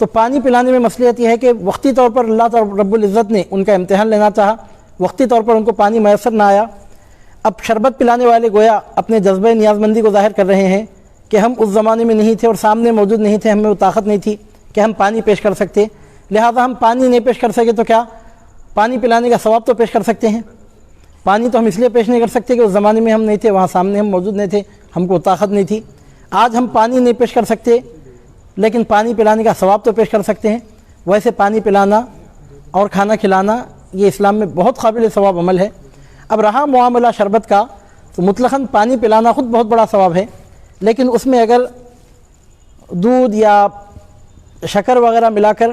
تو پانی پلانے میں مصلحت یہ ہے کہ وقتی طور پر اللہ تعالی رب العزت نے ان کا امتحان لینا چاہا، وقتی طور پر ان کو پانی میسر نہ آیا۔ اب شربت پلانے والے گویا اپنے جذبہ نیاز مندی کو ظاہر کر رہے ہیں کہ ہم اس زمانے میں نہیں تھے اور سامنے موجود نہیں تھے، ہمیں وہ طاقت نہیں تھی کہ ہم پانی پیش کر سکتے، لہذا ہم پانی نہیں پیش کر سکے تو کیا پانی پلانے کا ثواب تو پیش کر سکتے ہیں۔ پانی تو ہم اس لیے پیش نہیں کر سکتے کہ اس زمانے میں ہم نہیں تھے، وہاں سامنے ہم موجود نہیں تھے، ہم کو طاقت نہیں تھی۔ آج ہم پانی نہیں پیش کر سکتے لیکن پانی پلانے کا ثواب تو پیش کر سکتے ہیں۔ ویسے پانی پلانا اور کھانا کھلانا یہ اسلام میں بہت قابل ثواب عمل ہے۔ اب رہا معاملہ شربت کا، تو مطلقاً پانی پلانا خود بہت بڑا ثواب ہے، لیکن اس میں اگر دودھ یا شکر وغیرہ ملا کر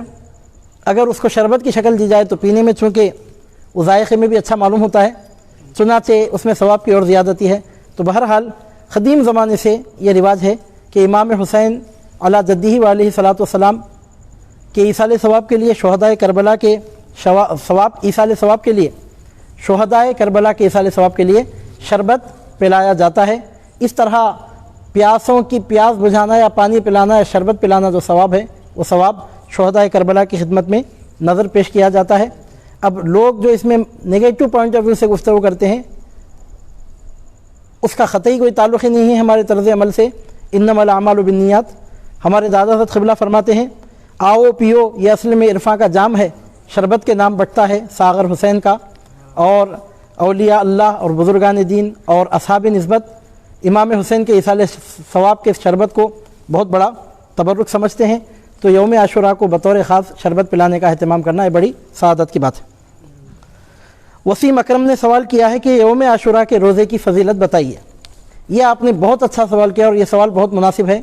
اگر اس کو شربت کی شکل دی جائے تو پینے میں چونکہ وہ ذائقے میں بھی اچھا معلوم ہوتا ہے، چنانچہ اس میں ثواب کی اور زیادتی ہے۔ تو بہرحال قدیم زمانے سے یہ رواج ہے کہ امام حسین علی جدہ و علیہ صلاۃ والسلام کے ایصال ثواب کے لیے شہدائے کربلا کے ایصال ثواب کے لیے شہدائے کربلا کے ایصال ثواب کے لیے شربت پلایا جاتا ہے۔ اس طرح پیاسوں کی پیاس بجھانا یا پانی پلانا یا شربت پلانا جو ثواب ہے وہ ثواب شہدائے کربلا کی خدمت میں نظر پیش کیا جاتا ہے۔ اب لوگ جو اس میں نگیٹو پوائنٹ آف ویو سے گفتگو کرتے ہیں اس کا قطعی کوئی تعلق ہی نہیں ہے ہمارے طرز عمل سے۔ انما الاعمال بالنیات، ہمارے دادا حضرت قبلہ فرماتے ہیں آؤ پیو یہ اصل میں عرفاں کا جام ہے، شربت کے نام بٹتا ہے ساغر حسین کا، اور اولیاء اللہ اور بزرگان دین اور اصحاب نسبت امام حسین کے ایصال ثواب کے شربت کو بہت بڑا تبرک سمجھتے ہیں۔ تو یوم عاشوراء کو بطور خاص شربت پلانے کا اہتمام کرنا یہ بڑی سعادت کی بات ہے۔ وسیم اکرم نے سوال کیا ہے کہ یوم عاشوراء کے روزے کی فضیلت بتائیے۔ یہ آپ نے بہت اچھا سوال کیا اور یہ سوال بہت مناسب ہے،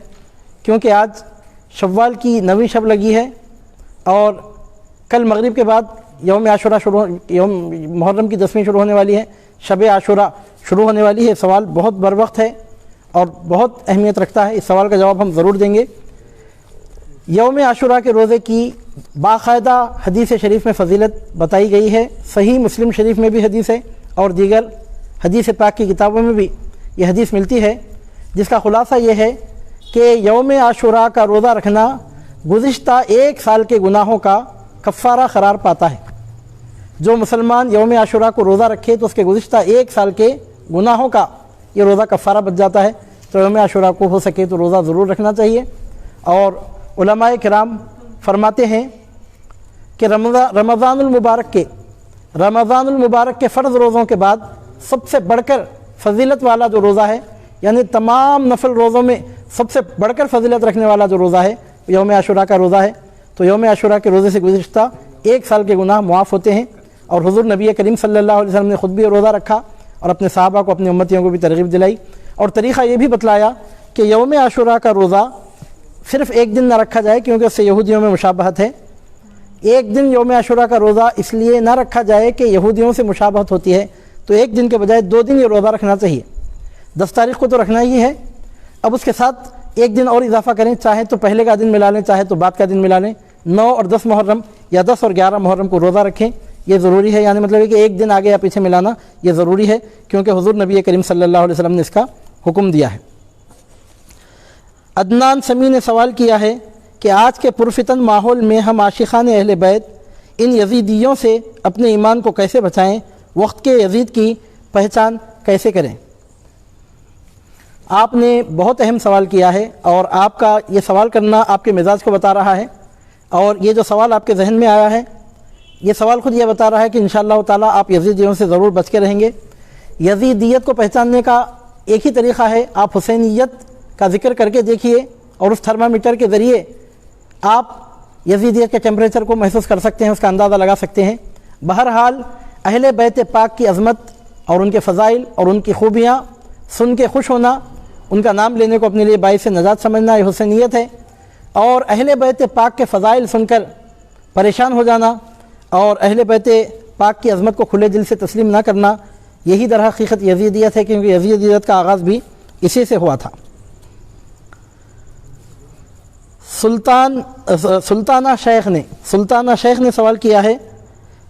کیونکہ آج شوال کی 9ویں شب لگی ہے اور کل مغرب کے بعد یوم عاشوراء یوم محرم کی 10ویں شروع ہونے والی ہے، شب عاشوراء شروع ہونے والی ہے۔ سوال بہت بر وقت ہے اور بہت اہمیت رکھتا ہے، اس سوال کا جواب ہم ضرور دیں گے۔ یوم عاشوراء کے روزے کی باقاعدہ حدیث شریف میں فضیلت بتائی گئی ہے، صحیح مسلم شریف میں بھی حدیث ہے اور دیگر حدیث پاک کی کتابوں میں بھی یہ حدیث ملتی ہے، جس کا خلاصہ یہ ہے کہ یوم عاشوراء کا روزہ رکھنا گزشتہ 1 سال کے گناہوں کا کفارہ قرار پاتا ہے۔ جو مسلمان یوم عاشوراء کو روزہ رکھے تو اس کے گزشتہ 1 سال کے گناہوں کا یہ روزہ کفارہ بچ جاتا ہے۔ تو یوم عاشوراء کو ہو سکے تو روزہ ضرور رکھنا چاہیے۔ اور علماء کرام فرماتے ہیں کہ رمضان المبارک کے فرض روزوں کے بعد سب سے بڑھ کر فضیلت والا جو روزہ ہے، یعنی تمام نفل روزوں میں سب سے بڑھ کر فضیلت رکھنے والا جو روزہ ہے یوم عاشوراء کا روزہ ہے۔ تو یوم عاشوراء کے روزے سے گزشتہ 1 سال کے گناہ معاف ہوتے ہیں، اور حضور نبی کریم صلی اللہ علیہ وسلم نے خود بھی روزہ رکھا اور اپنے صحابہ کو اپنی امتیوں کو بھی ترغیب دلائی، اور طریقہ یہ بھی بتلایا کہ یوم عاشوراء کا روزہ صرف 1 دن نہ رکھا جائے کیونکہ اس سے یہودیوں میں مشابہت ہے۔ 1 دن یوم عاشوراء کا روزہ اس لیے نہ رکھا جائے کہ یہودیوں سے مشابہت ہوتی ہے، تو 1 دن کے بجائے 2 دن یہ روزہ رکھنا چاہیے۔ 10 تاریخ کو تو رکھنا ہی ہے، اب اس کے ساتھ 1 دن اور اضافہ کریں، چاہے تو پہلے کا دن ملا لیں چاہے تو بعد کا دن ملا لیں۔ 9 اور 10 محرم یا 10 اور 11 محرم کو روزہ رکھیں، یہ ضروری ہے، یعنی مطلب ہے کہ 1 دن آگے یا پیچھے ملانا یہ ضروری ہے، کیونکہ حضور نبی کریم صلی اللہ علیہ وسلم نے اس کا حکم دیا ہے۔ عدنان سمی نے سوال کیا ہے کہ آج کے پرفتن ماحول میں ہم عاشقان اہل بیت ان یزیدیوں سے اپنے ایمان کو کیسے بچائیں، وقت کے یزید کی پہچان کیسے کریں؟ آپ نے بہت اہم سوال کیا ہے، اور آپ کا یہ سوال کرنا آپ کے مزاج کو بتا رہا ہے، اور یہ جو سوال آپ کے ذہن میں آیا ہے یہ سوال خود یہ بتا رہا ہے کہ انشاءاللہ تعالیٰ آپ یزیدیوں سے ضرور بچ کے رہیں گے۔ یزیدیت کو پہچاننے کا ایک ہی طریقہ ہے، آپ حسینیت کا ذکر کر کے دیکھیے، اور اس تھرمامیٹر کے ذریعے آپ یزیدیت کے ٹیمپریچر کو محسوس کر سکتے ہیں، اس کا اندازہ لگا سکتے ہیں۔ بہرحال اہل بیت پاک کی عظمت اور ان کے فضائل اور ان کی خوبیاں سن کے خوش ہونا، ان کا نام لینے کو اپنے لیے باعث نجات سمجھنا، یہ حسینیت ہے۔ اور اہل بیت پاک کے فضائل سن کر پریشان ہو جانا اور اہل بیت پاک کی عظمت کو کھلے دل سے تسلیم نہ کرنا، یہی در حقیقت یزیدیت ہے، کیونکہ یزیدیت کا آغاز بھی اسی سے ہوا تھا۔ سلطانہ شیخ نے سوال کیا ہے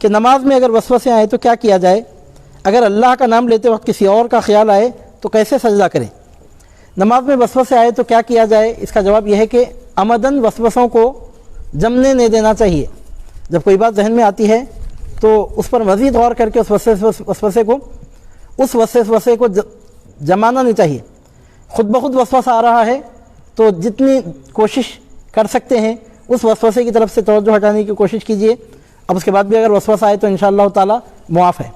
کہ نماز میں اگر وسوسے آئیں تو کیا کیا جائے؟ اگر اللہ کا نام لیتے وقت کسی اور کا خیال آئے تو کیسے سجدہ کریں؟ نماز میں وسوسے آئے تو کیا کیا جائے؟ اس کا جواب یہ ہے کہ عمدن وسوسوں کو جمنے نہیں دینا چاہیے۔ جب کوئی بات ذہن میں آتی ہے تو اس پر مزید غور کر کے اس وسوسے کو جمانا نہیں چاہیے۔ خود بخود وسوسہ آ رہا ہے تو جتنی کوشش کر سکتے ہیں اس وسوسے کی طرف سے توجہ ہٹانے کی کوشش کیجیے۔ اب اس کے بعد بھی اگر وسوسہ آئے تو انشاءاللہ تعالی معاف ہے۔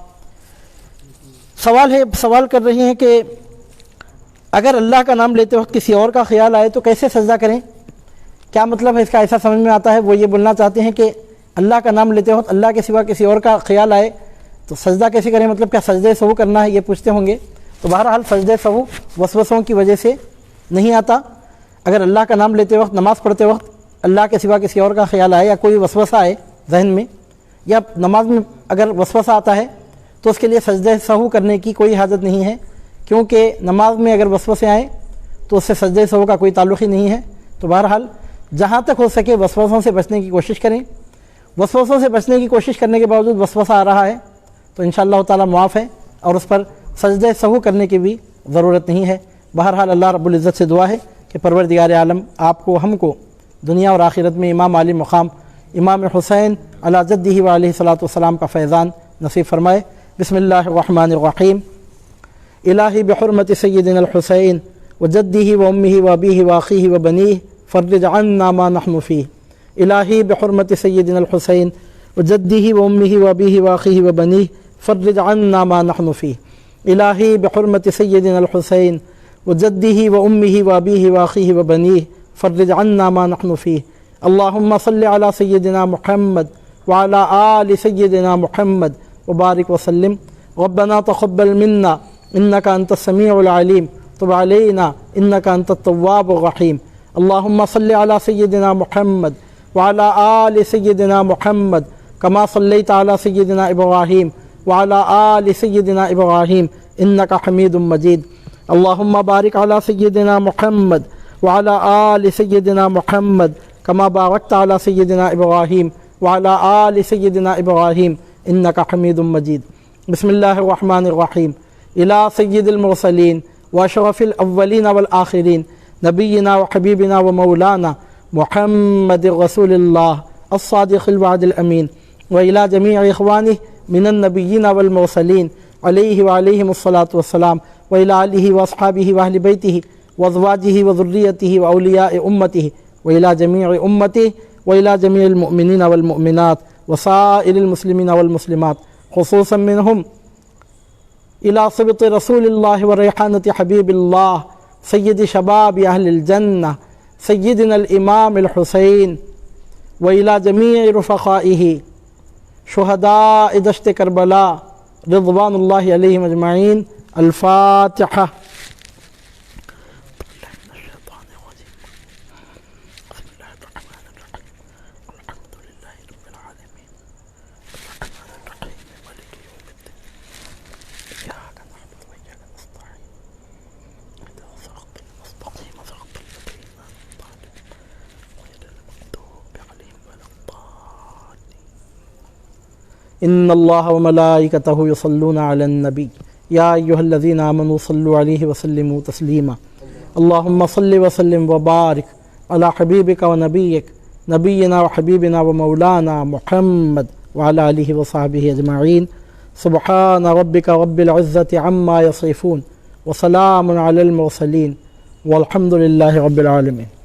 سوال کر رہی ہیں کہ اگر اللہ کا نام لیتے وقت کسی اور کا خیال آئے تو کیسے سجدہ کریں؟ کیا مطلب ہے اس کا؟ ایسا سمجھ میں آتا ہے وہ یہ بولنا چاہتے ہیں کہ اللہ کا نام لیتے وقت اللہ کے سوا کسی اور کا خیال آئے تو سجدہ کیسے کریں؟ مطلب کیا سجدہ سہو کرنا ہے، یہ پوچھتے ہوں گے۔ تو بہرحال سجدہ سہو وسوسوں کی وجہ سے نہیں آتا۔ اگر اللہ کا نام لیتے وقت، نماز پڑھتے وقت اللہ کے سوا کسی اور کا خیال آئے یا کوئی وسوسہ آئے ذہن میں، یا نماز میں اگر وسوسہ آتا ہے تو اس کے لیے سجدہ سہو کرنے کی کوئی حاجت نہیں ہے، کیونکہ نماز میں اگر وسوسے آئیں تو اس سے سجدہ سہو کا کوئی تعلق ہی نہیں ہے۔ تو بہرحال جہاں تک ہو سکے وسوسوں سے بچنے کی کوشش کریں۔ وسوسوں سے بچنے کی کوشش کرنے کے باوجود وسوسہ آ رہا ہے تو انشاءاللہ تعالی معاف ہے، اور اس پر سجدہ سہو کرنے کی بھی ضرورت نہیں ہے۔ بہرحال اللہ رب العزت سے دعا ہے کہ پروردگار عالم آپ کو، ہم کو دنیا اور آخرت میں امام عالی مقام امام حسین علی جدہ و علیہ الصلوۃ والسلام کا فیضان نصیب فرمائے۔ بسم اللہ الرحمن الرحیم۔ الہی بحرمت سیدنا الحسین وجدہ وامہ وابیہ واخیہ وبنیہ فرج عنا ما نحن فیہ۔ الہی بحرمت سیدنا الحسین وجدہ وامہ وابیہ واخیہ وبنیہ فرج عنا ما نحن فیہ۔ الہی بحرمت سیدنا الحسین وجدہ وامہ وابیہ واخیہ وبنیہ فرج عنا ما نحن فیہ۔ اللہم صل علی سیدنا محمد وعلی آل سیدنا محمد وبارک وسلم۔ ربنا تقبل منا انک انت السمیع العلیم تب علینا انک انت التواب الرحیم۔ اللہم صل علی سیدنا محمد وعلی آل سیدنا محمد کما صلیت علی سیدنا ابراہیم وعلی آل سیدنا ابراہیم انک حمید مجید۔ اللہم بارک علی سیدنا محمد وعلی آل سیدنا محمد کما بارکت علی سیدنا ابراہیم وعلی آل سیدنا ابراہیم انک حمید مجید۔ بسم اللہ الرحمن الرحیم۔ الی سید المرسلین واشرف الاولین والآخرین نبینا وحبیبنا ومولانا محمد رسول اللہ الصادق الوعد الامین، وإلی جمیع اخوانہ من النبیین والمرسلین علیہ وعلیہم الصلاۃ والسلام، وإلی آلہ واصحابہ واہل بیتہ وازواجہ وذریتہ واولیاء امتہ، وإلی جمیع امتہ، وإلی جمیع المؤمنین والمؤمنات وسائر المسلمین والمسلمات، خصوصا منہم الی صبط رسول اللہ وریحانۃ حبیب اللہ سید شباب اہل الجنہ سیدنا الامام الحسین، وإلی جمیع رفقائہ شہداء دشت کربلا رضوان اللہ علیہم اجمعین۔ الفاتحہ۔ ان اللہ وملائکتہ یصلون علی النبی یا ایہا الذین آمنوا صلوا علیہ وسلموا تسلیما۔ اللہم صل وسلم وبارک علی حبیبک ونبیک نبینا وحبیبنا ومولانا محمد وعلی آلہ وصحبہ اجمعین۔ سبحان ربک رب العزۃ عما یصفون وسلام علی المرسلین والحمد للہ رب العالمین۔